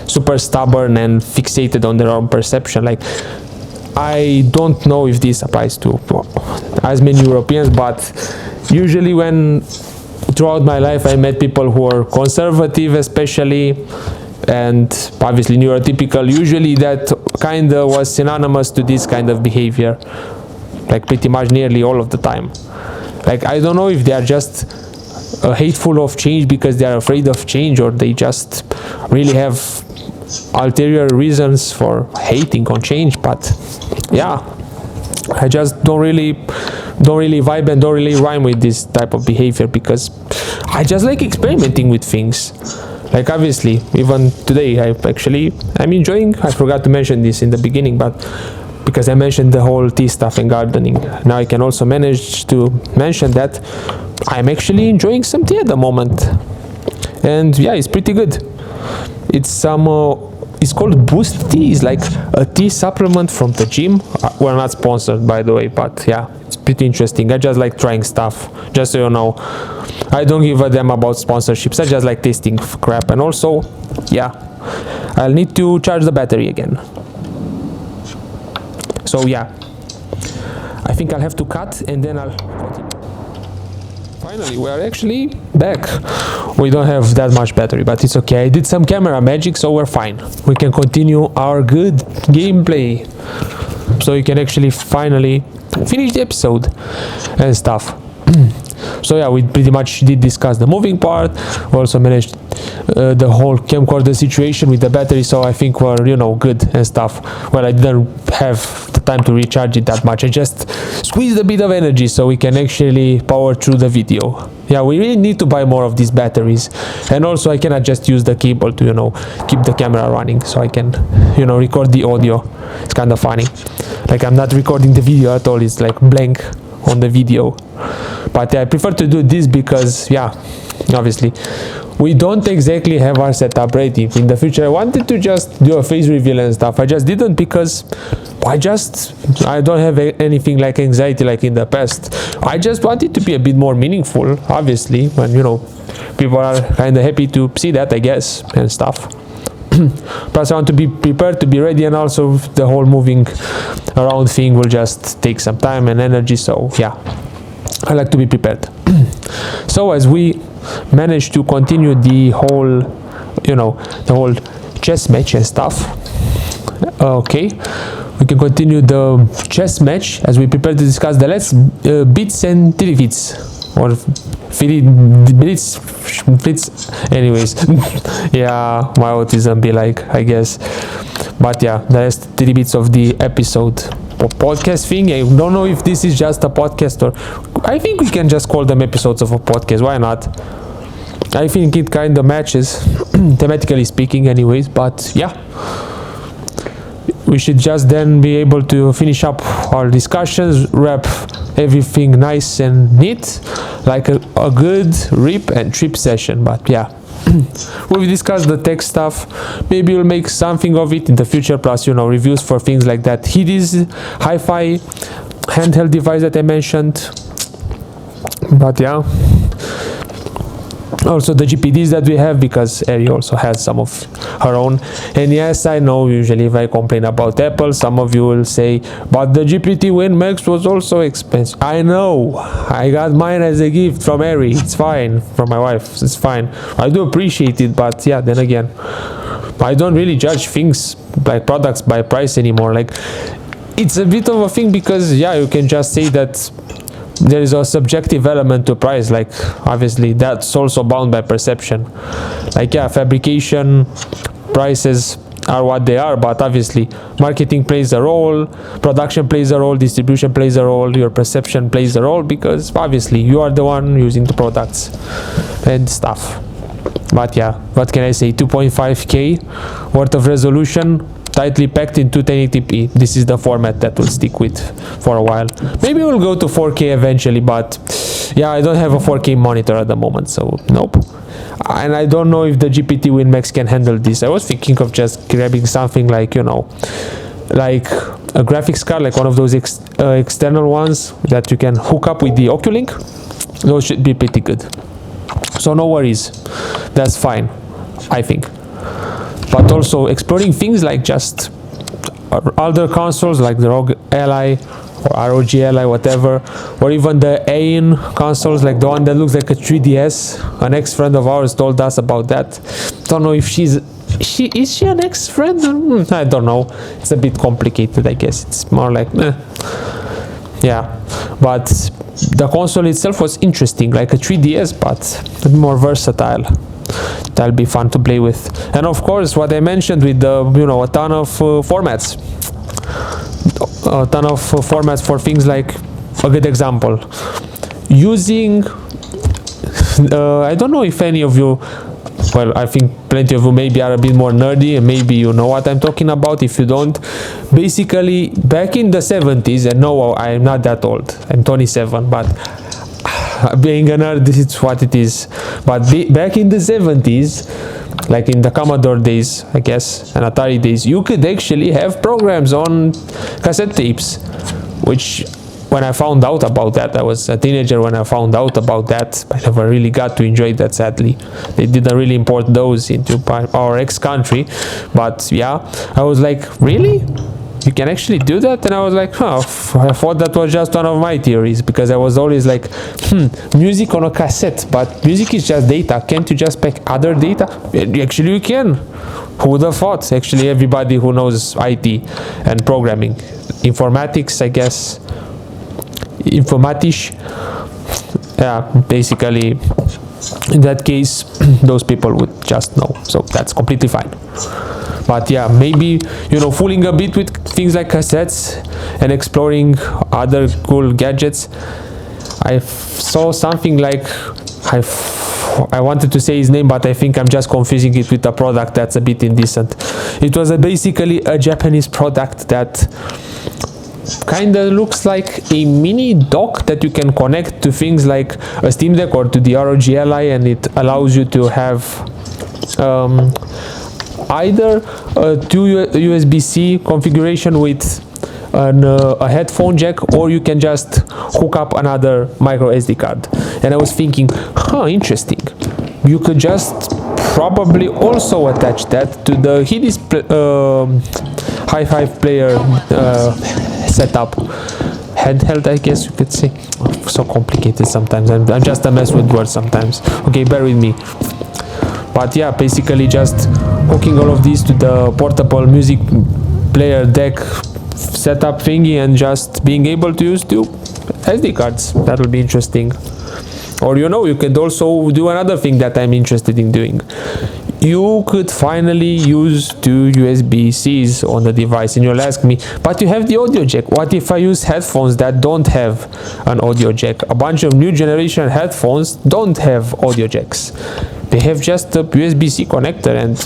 super stubborn and fixated on their own perception. Like, I don't know if this applies to as many Europeans, but usually when throughout my life I met people who are conservative, especially, and obviously neurotypical, usually that kind of was synonymous to this kind of behavior, like pretty much nearly all of the time. Like, I don't know if they are just hateful of change because they are afraid of change, or they just really have ulterior reasons for hating on change. But yeah, I just don't really vibe and don't really rhyme with this type of behavior, because I just like experimenting with things. Like obviously, even today, I'm enjoying. I forgot to mention this in the beginning, but because I mentioned the whole tea stuff and gardening, now I can also manage to mention that I'm actually enjoying some tea at the moment, and yeah, it's pretty good. It's it's called Boost Tea. It's like a tea supplement from the gym. We're not sponsored, by the way, but yeah, it's pretty interesting. I just like trying stuff, just so you know. I don't give a damn about sponsorships. I just like tasting crap. And also, yeah, I'll need to charge the battery again. So yeah, I think I'll have to cut and then I'll continue. Finally, we are actually back. We don't have that much battery, but it's okay. I did some camera magic, so we're fine. We can continue our good gameplay. So you can actually finally finish the episode and stuff. So yeah, we pretty much did discuss the moving part. We also managed the whole camcorder situation with the battery, so I think we're, you know, good and stuff. Well, I didn't have the time to recharge it that much. I just squeezed a bit of energy so we can actually power through the video. Yeah, we really need to buy more of these batteries. And also I cannot just use the cable to, you know, keep the camera running, so I can, you know, record the audio. It's kind of funny. Like I'm not recording the video at all. It's like blank on the video. But yeah, I prefer to do this because, yeah, obviously we don't exactly have our setup ready. In the future I wanted to just do a face reveal and stuff. I just didn't because I don't have anything like anxiety like in the past. I just wanted to be a bit more meaningful, obviously, when, you know, people are kind of happy to see that, I guess, and stuff. Plus I want to be prepared, to be ready, and also the whole moving around thing will just take some time and energy, so yeah, I like to be prepared. So as we managed to continue the whole, you know, the whole chess match and stuff, okay, we can continue the chess match as we prepare to discuss the last bits and tidbits, or blitz, anyways. Yeah, my autism be like, I guess. But yeah, the last tidbits of the episode or podcast thing. I don't know if this is just a podcast, or I think we can just call them episodes of a podcast. Why not? I think it kind of matches thematically speaking anyways, but yeah, we should just then be able to finish up our discussions, wrap everything nice and neat, like a good rip and trip session. But yeah, we've discussed the tech stuff. Maybe we'll make something of it in the future, plus, you know, reviews for things like that Hidis hi-fi handheld device that I mentioned. But yeah, also the GPDs that we have, because Eri also has some of her own. And yes, I know usually if I complain about Apple, some of you will say, but the GPT Win Max was also expensive. I know, I got mine as a gift from Eri. It's fine. From my wife, it's fine. I do appreciate it, but yeah, then again, I don't really judge things like products by price anymore. Like, it's a bit of a thing because, yeah, you can just say that there is a subjective element to price. Like, obviously that's also bound by perception. Like, yeah, fabrication prices are what they are, but obviously marketing plays a role, production plays a role, distribution plays a role, your perception plays a role, because obviously you are the one using the products and stuff. But yeah, what can I say, 2.5K worth of resolution, tightly packed in 1080p. This is the format that will stick with for a while. Maybe we'll go to 4K eventually, but yeah, I don't have a 4K monitor at the moment, so nope. And I don't know if the GPT Win Max can handle this. I was thinking of just grabbing something like, you know, like a graphics card, like one of those external ones that you can hook up with the Oculink. Those should be pretty good. So no worries, that's fine, I think. But also exploring things like just other consoles like the ROG Ally or ROG Ally, whatever, or even the AIN consoles, like the one that looks like a 3DS. An ex-friend of ours told us about that. Don't know if is she an ex-friend? I don't know. It's a bit complicated, I guess. It's more like yeah, but the console itself was interesting, like a 3DS, but more versatile. That'll be fun to play with. And of course, what I mentioned with the, you know, a ton of formats for things like, a good example, using I don't know if any of you well, I think plenty of you maybe are a bit more nerdy and maybe you know what I'm talking about. If you don't, basically back in the 70s, and no, I'm not that old, I'm 27, but being a nerd, this is what it is. But back in the 70s, like in the Commodore days, I guess, and Atari days, you could actually have programs on cassette tapes, which when I found out about that, I was a teenager when I found out about that. I never really got to enjoy that, sadly. They didn't really import those into our ex-country. But yeah, I was like, really? You can actually do that? And I was like, I thought that was just one of my theories, because I was always like, music on a cassette, but music is just data. Can't you just pack other data? Actually, you can. Who would have thought? Actually, everybody who knows IT and programming, informatics, I guess, informatisch, yeah, basically, in that case, those people would just know. So that's completely fine. But yeah, maybe, you know, fooling a bit with things like cassettes and exploring other cool gadgets. I saw something like, I wanted to say his name, but I think I'm just confusing it with a product that's a bit indecent. It was basically a Japanese product that kind of looks like a mini dock that you can connect to things like a Steam Deck or to the ROG Ally, and it allows you to have either a 2 USB-C configuration with a headphone jack, or you can just hook up another micro SD card. And I was thinking, interesting. You could just probably also attach that to the Hidis Hi-Fi player setup. Handheld, I guess you could say. So complicated sometimes. I'm just a mess with words sometimes. Okay, bear with me. But yeah, basically just hooking all of these to the portable music player deck setup thingy and just being able to use 2 SD cards. That will be interesting. Or you know, you could also do another thing that I'm interested in doing. You could finally use 2 USB-Cs on the device, and you'll ask me, but you have the audio jack. What if I use headphones that don't have an audio jack? A bunch of new generation headphones don't have audio jacks. They have just a USB-C connector, and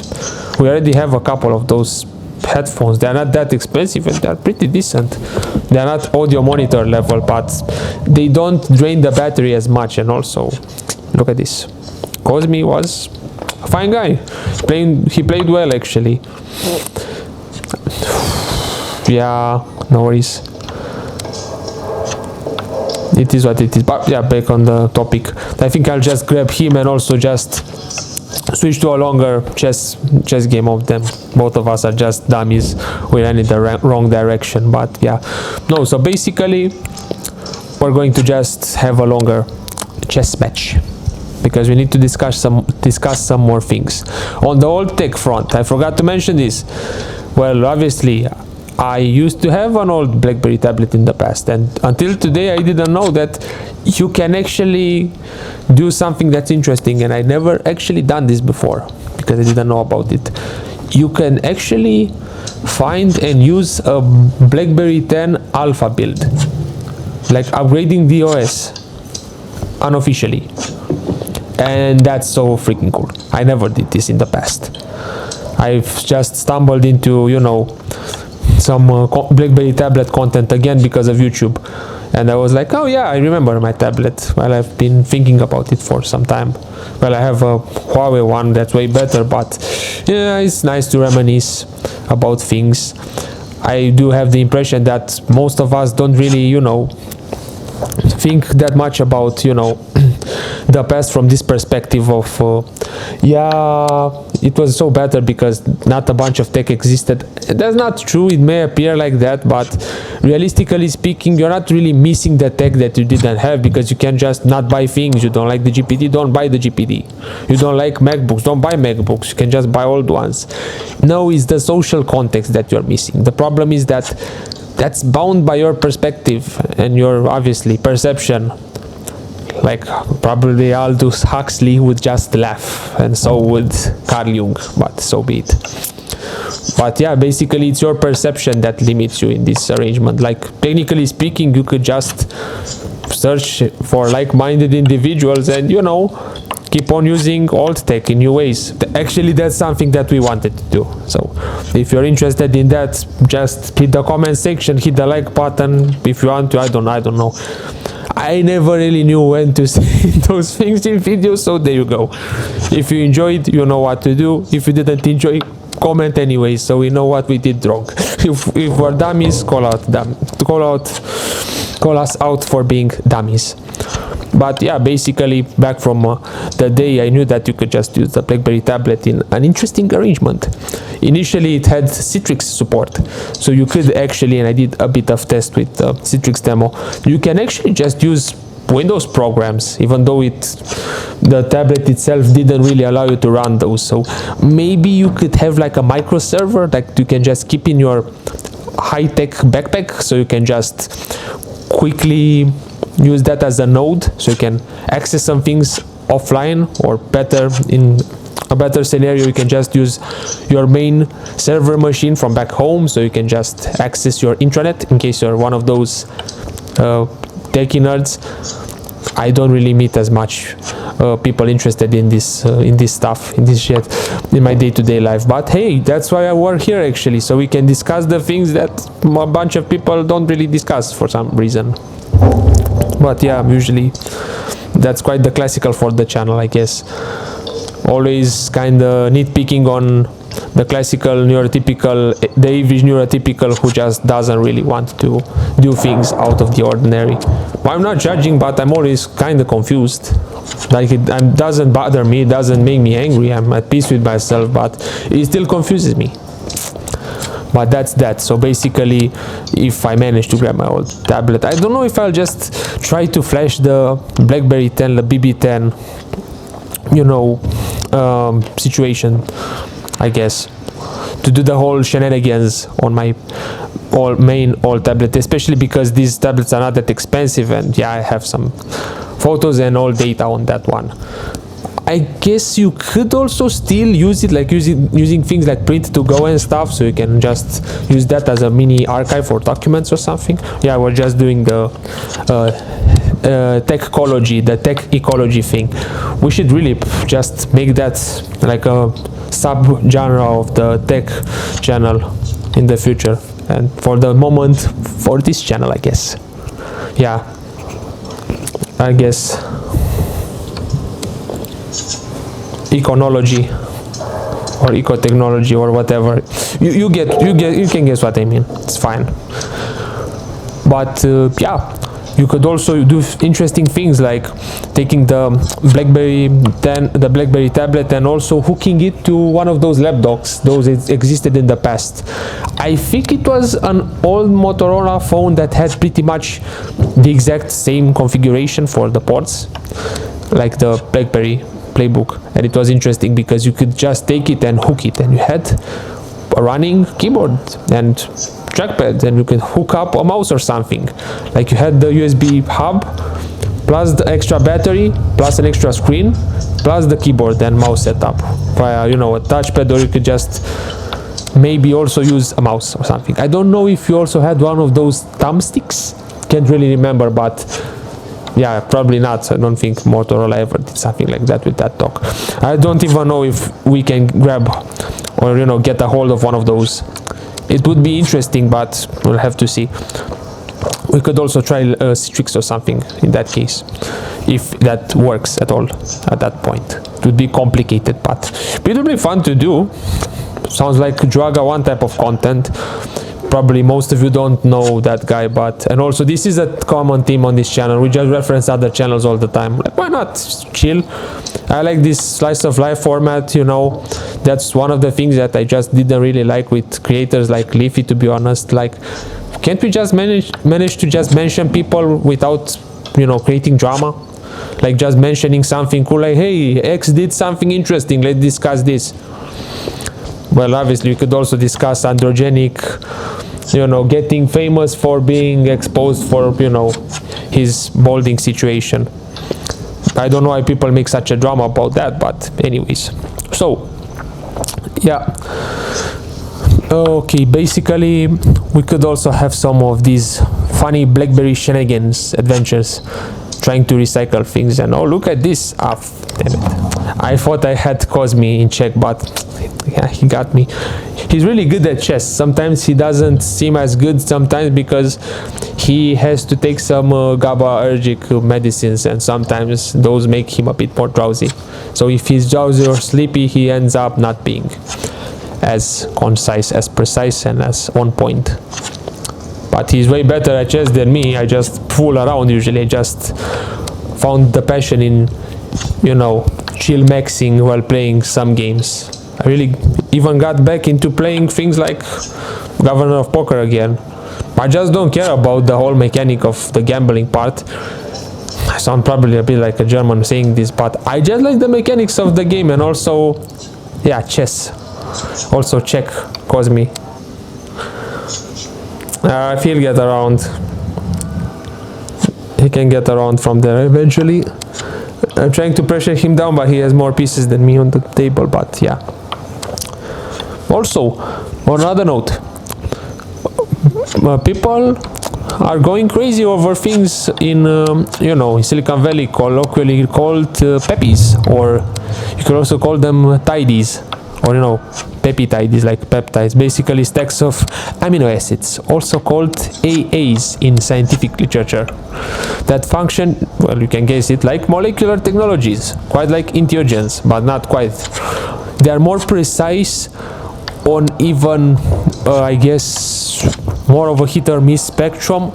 we already have a couple of those headphones. They're not that expensive and they're pretty decent. They're not audio monitor level, but they don't drain the battery as much. And also, look at this. Cosme was a fine guy. He played well, actually. Yeah, no worries. It is what it is. But yeah, back on the topic. I think I'll just grab him and also just switch to a longer chess game of them. Both of us are just dummies. We ran in the wrong direction, but yeah. No, so basically we're going to just have a longer chess match, because we need to discuss some more things. On the old tech front, I forgot to mention this. Well, obviously, I used to have an old BlackBerry tablet in the past, and until today I didn't know that you can actually do something that's interesting, and I never actually done this before because I didn't know about it. You can actually find and use a BlackBerry 10 alpha build, like upgrading the OS unofficially, and that's so freaking cool. I never did this in the past. I've just stumbled into, you know, some BlackBerry tablet content again because of YouTube, and I was like, oh yeah, I remember my tablet. Well, I've been thinking about it for some time. Well, I have a Huawei one that's way better, but yeah, it's nice to reminisce about things. I do have the impression that most of us don't really, you know, think that much about, you know, the past from this perspective of yeah, it was so better because not a bunch of tech existed. That's not true. It may appear like that, but realistically speaking, you're not really missing the tech that you didn't have, because you can just not buy things. You don't like the GPD, don't buy the GPD. You don't like MacBooks, don't buy MacBooks. You can just buy old ones. No, it's the social context that you're missing. The problem is that that's bound by your perspective and your, obviously, perception. Like, probably Aldous Huxley would just laugh, and so would Carl Jung, but so be it. But yeah, basically it's your perception that limits you in this arrangement. Like, technically speaking, you could just search for like-minded individuals and, you know, keep on using old tech in new ways. Actually, that's something that we wanted to do. So if you're interested in that, just hit the comment section, hit the like button if you want to. I don't know. I never really knew when to say those things in videos, so there you go. If you enjoyed, you know what to do. If you didn't enjoy, comment anyway, so we know what we did wrong. If we're dummies, call us out for being dummies. But yeah, basically back from the day I knew that you could just use the BlackBerry tablet in an interesting arrangement. Initially it had Citrix support, so you could actually, and I did a bit of test with Citrix demo, you can actually just use Windows programs, even though the tablet itself didn't really allow you to run those. So maybe you could have like a micro server that you can just keep in your high-tech backpack, so you can just quickly use that as a node, so you can access some things offline, or better, in a better scenario, you can just use your main server machine from back home, so you can just access your intranet in case you're one of those techie nerds. I don't really meet as much people interested in this stuff, in this shit, in my day-to-day life. But hey, that's why I work here actually, so we can discuss the things that a bunch of people don't really discuss for some reason. But yeah, usually that's quite the classical for the channel, I guess. Always kind of nitpicking on the classical neurotypical, the average neurotypical who just doesn't really want to do things out of the ordinary. Well, I'm not judging, but I'm always kind of confused. Like it doesn't bother me, it doesn't make me angry, I'm at peace with myself, but it still confuses me. But that's that. So basically, if I manage to grab my old tablet, I don't know if I'll just try to flash the BlackBerry 10, the BB10, you know, situation, I guess, to do the whole shenanigans on my main old tablet, especially because these tablets are not that expensive, and yeah, I have some photos and all data on that one. I guess you could also still use it, like using things like print2go and stuff, so you can just use that as a mini archive for documents or something. Yeah, we're just doing the tech ecology thing. We should really just make that like a sub-genre of the tech channel in the future, and for the moment, for this channel, I guess. Yeah, I guess econology or ecotechnology or whatever, you can guess what I mean. It's fine. But yeah, you could also do interesting things like taking the BlackBerry tablet and also hooking it to one of those lapdogs. Those existed in the past. I think it was an old Motorola phone that had pretty much the exact same configuration for the ports, like the BlackBerry Playbook, and it was interesting because you could just take it and hook it, and you had a running keyboard and trackpad, and you could hook up a mouse or something. Like you had the USB hub plus the extra battery plus an extra screen plus the keyboard and mouse setup via, you know, a touchpad, or you could just maybe also use a mouse or something. I don't know if you also had one of those thumbsticks, can't really remember, but yeah, probably not. I don't think Motorola ever did something like that with that dock. I don't even know if we can grab or, you know, get a hold of one of those. It would be interesting, but we'll have to see. We could also try Citrix or something in that case, if that works at all at that point. It would be complicated, but it would be fun to do. Sounds like Draga one type of content. Probably most of you don't know that guy, but, and also this is a common theme on this channel. We just reference other channels all the time. Like, why not chill? I like this slice of life format, you know. That's one of the things that I just didn't really like with creators like Leafy, to be honest. Like, can't we just manage to just mention people without, you know, creating drama? Like just mentioning something cool, like, hey, X did something interesting, let's discuss this. Well, obviously, we could also discuss androgenic, you know, getting famous for being exposed for, you know, his balding situation. I don't know why people make such a drama about that, but anyways. So, yeah. Okay, basically, we could also have some of these funny BlackBerry shenanigans, adventures. trying to recycle things. And oh, look at this. Ah, damn it. I thought I had Cosme in check, but yeah, he got me. He's really good at chess. Sometimes he doesn't seem as good sometimes because he has to take some GABAergic medicines, and sometimes those make him a bit more drowsy. So if he's drowsy or sleepy, he ends up not being as concise, as precise, and as on point. But he's way better at chess than me. I just fool around usually. I just found the passion in, you know, chill maxing while playing some games. I really even got back into playing things like Governor of Poker again. I just don't care about the whole mechanic of the gambling part. I sound probably a bit like a German saying this, but I just like the mechanics of the game, and also, yeah, chess. Also check Cosme. If he'll get around, he can get around from there eventually. I'm trying to pressure him down, but he has more pieces than me on the table, but yeah. Also, on another note, people are going crazy over things in, you know, in Silicon Valley, colloquially called peeps, or you could also call them tidies, or, you know, peptides, like peptides, basically stacks of amino acids, also called AAs in scientific literature, that function, well, you can guess it, like molecular technologies, quite like entheogens, but not quite. They are more precise on even, I guess, more of a hit or miss spectrum,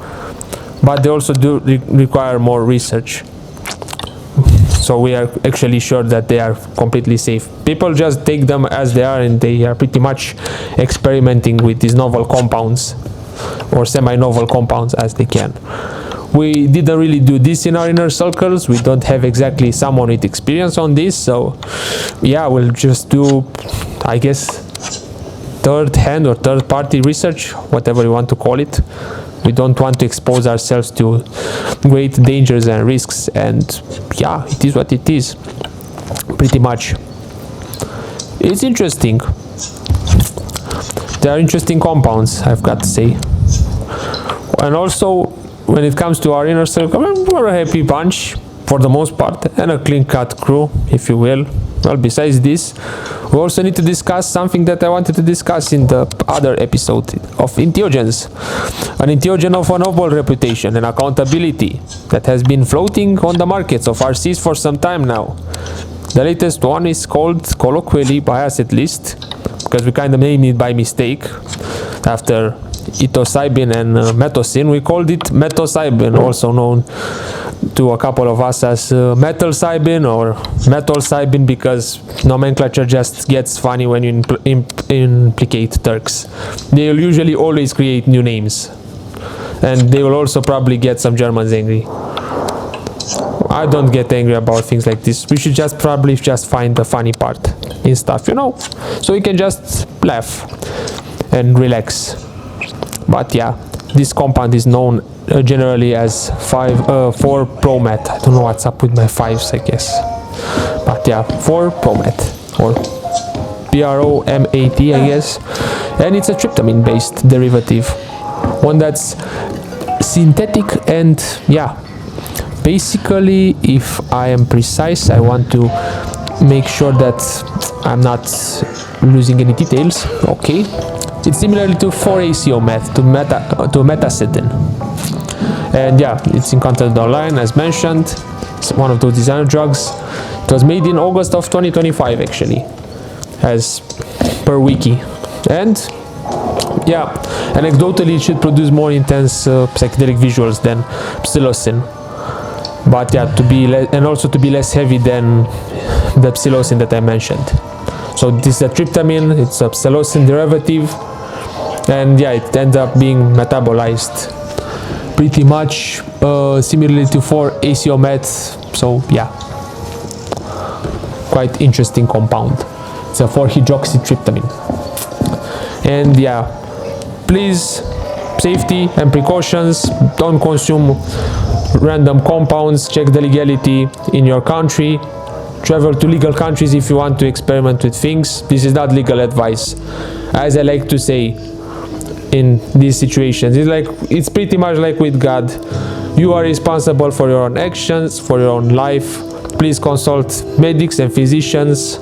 but they also do require more research. So we are actually sure that they are completely safe. People just take them as they are, and they are pretty much experimenting with these novel compounds, or semi-novel compounds, as they can. We didn't really do this in our inner circles. We don't have exactly someone with experience on this, so yeah, we'll just do, I guess, third-hand or third-party research, whatever you want to call it. We don't want to expose ourselves to great dangers and risks, and yeah, it is what it is, pretty much. It's interesting. They are interesting compounds, I've got to say. And also, when it comes to our inner circle, we're a happy bunch for the most part, and a clean-cut crew, if you will. Well, besides this, we also need to discuss something that I wanted to discuss in the other episode of entheogens. An entheogen of a noble reputation and accountability that has been floating on the markets of RCs for some time now. The latest one is called, colloquially by us at least, because we kind of named it by mistake, after ethosibin and metocin, we called it metocibin, also known to a couple of us as metalcibin or metolcibin, because nomenclature just gets funny when you implicate Turks. They'll usually always create new names, and they will also probably get some Germans angry. I don't get angry about things like this. We should just probably just find the funny part in stuff, you know, so we can just laugh and relax. But yeah, this compound is known generally as 4-promat. I don't know what's up with my 5s, I guess. But yeah, 4-promat, or PROMAT, I guess. And it's a tryptamine based derivative, one that's synthetic, and yeah, basically, if I am precise, I want to make sure that I'm not losing any details. Okay, it's similar to 4-ACO meth, to metacidin, and yeah, it's encountered online as mentioned. It's one of those designer drugs. It was made in August of 2025 actually, as per wiki, and yeah, anecdotally it should produce more intense psychedelic visuals than psilocin, but yeah, and also to be less heavy than the psilocin that I mentioned. So this is a tryptamine, it's a psilocin derivative, and yeah, it ends up being metabolized pretty much similarly to 4-ACO meth. So yeah, quite interesting compound. It's a 4-hydroxytryptamine. And yeah, please, safety and precautions, don't consume random compounds, check the legality in your country, travel to legal countries if you want to experiment with things. This is not legal advice, as I like to say in these situations. It's pretty much like with God. You are responsible for your own actions, for your own life. Please consult medics and physicians.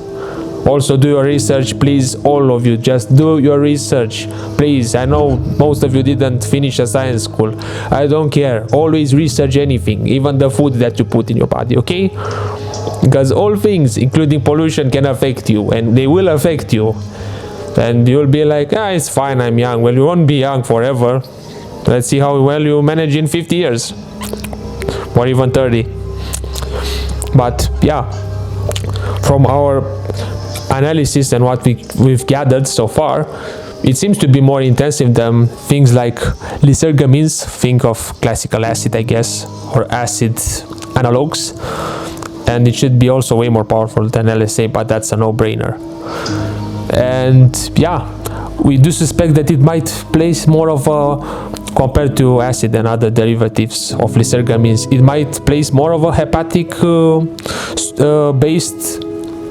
Also do your research, please, all of you, just do your research, please. I know most of you didn't finish a science school. I don't care. Always research anything, even the food that you put in your body, okay? Because all things, including pollution, can affect you, and they will affect you. And you'll be like, it's fine, I'm young. Well, you won't be young forever. Let's see how well you manage in 50 years, or even 30. But yeah, from our analysis and what we've gathered so far, it seems to be more intensive than things like lysergamines. Think of classical acid, I guess, or acid analogs, and it should be also way more powerful than LSA, but that's a no-brainer. And yeah, we do suspect that it might place more of a, compared to acid and other derivatives of lysergamines, it might place more of a hepatic based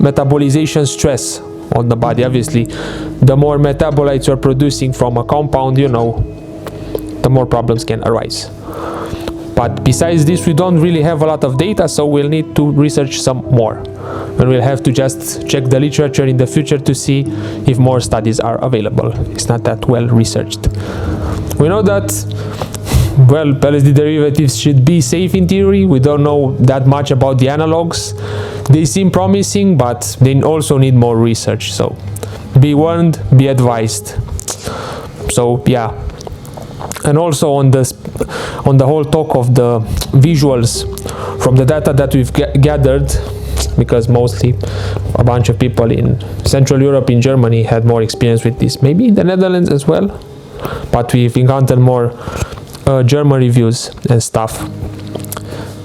metabolization stress on the body. Obviously, the more metabolites you're producing from a compound, you know, the more problems can arise. But besides this, we don't really have a lot of data, so we'll need to research some more. And we'll have to just check the literature in the future to see if more studies are available. It's not that well researched. We know that, well, LSD derivatives should be safe in theory. We don't know that much about the analogs. They seem promising, but they also need more research. So be warned, be advised. So yeah. And also on the whole talk of the visuals, from the data that we've gathered, because mostly a bunch of people in Central Europe, in Germany, had more experience with this, maybe in the Netherlands as well, but we've encountered more German reviews and stuff.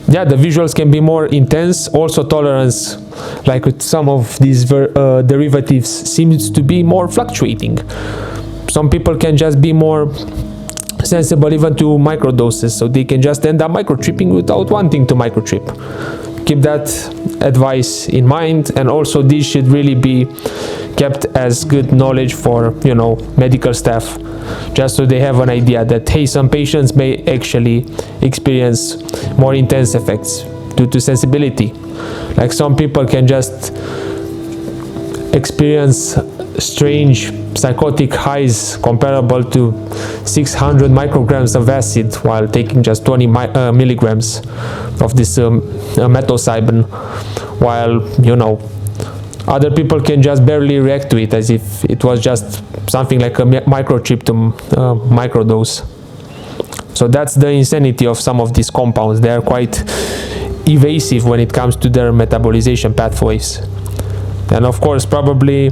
Yeah, the visuals can be more intense. Also tolerance, like with some of these derivatives, seems to be more fluctuating. Some people can just be more sensible even to microdoses, so they can just end up microtripping without wanting to microtrip. Keep that advice in mind, and also this should really be kept as good knowledge for, you know, medical staff, just so they have an idea that, hey, some patients may actually experience more intense effects due to sensibility. Like some people can just experience strange psychotic highs comparable to 600 micrograms of acid while taking just 20 milligrams of this methylcybin, while, you know, other people can just barely react to it as if it was just something like a microchip to microdose. So that's the insanity of some of these compounds. They are quite evasive when it comes to their metabolization pathways. And of course, probably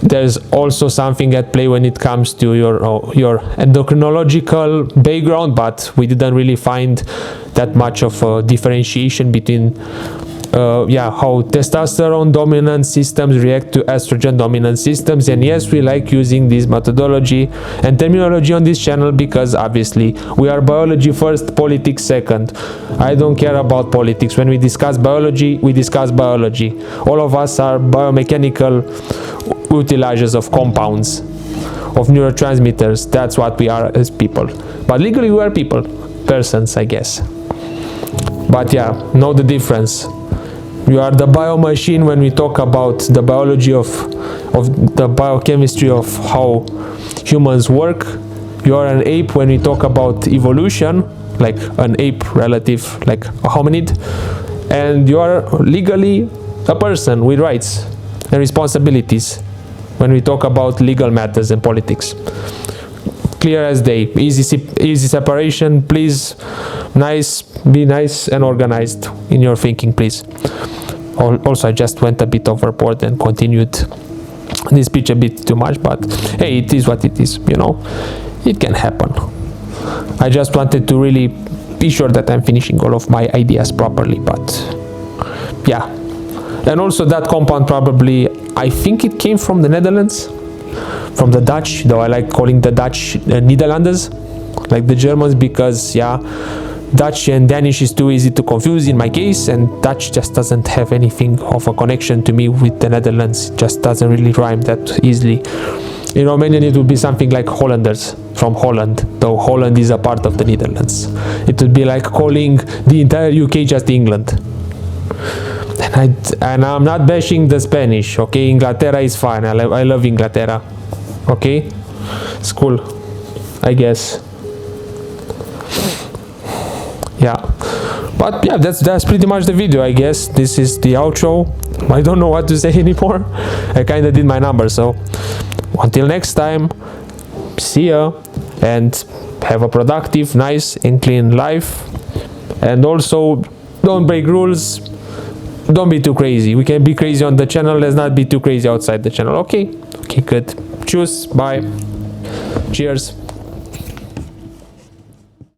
there's also something at play when it comes to your endocrinological background, but we didn't really find that much of a differentiation between how testosterone dominant systems react to estrogen dominant systems. And yes, we like using this methodology and terminology on this channel because obviously we are biology first, politics second. I don't care about politics. When we discuss biology, we discuss biology. All of us are biomechanical utilizers of compounds, of neurotransmitters. That's what we are as people. But legally we are people, persons, I guess. But yeah, know the difference. You are the biomachine when we talk about the biology of the biochemistry of how humans work. You are an ape when we talk about evolution, like an ape relative, like a hominid. And you are legally a person with rights and responsibilities when we talk about legal matters and politics. Clear as day, easy separation. Please, be nice and organized in your thinking, please. Also, I just went a bit overboard and continued this speech a bit too much, but hey, it is what it is, you know, it can happen. I just wanted to really be sure that I'm finishing all of my ideas properly, but yeah. And also that compound probably, I think it came from the Netherlands, from the Dutch, though I like calling the Dutch Nederlanders, like the Germans, because yeah, Dutch and Danish is too easy to confuse in my case, and Dutch just doesn't have anything of a connection to me with the Netherlands. It just doesn't really rhyme that easily. In Romanian it would be something like Hollanders. from Holland, though Holland is a part of the Netherlands. It would be like calling the entire UK just England. And I'm not bashing the Spanish, okay? Inglaterra is fine. I love Inglaterra, okay? It's cool, I guess. Yeah, but yeah, that's pretty much the video, I guess. This is the outro. I don't know what to say anymore. I kind of did my number, so until next time, see ya, and have a productive, nice and clean life. And also, don't break rules. Don't be too crazy. We can be crazy on the channel. Let's not be too crazy outside the channel. Okay, good. Cheers. Bye. Cheers.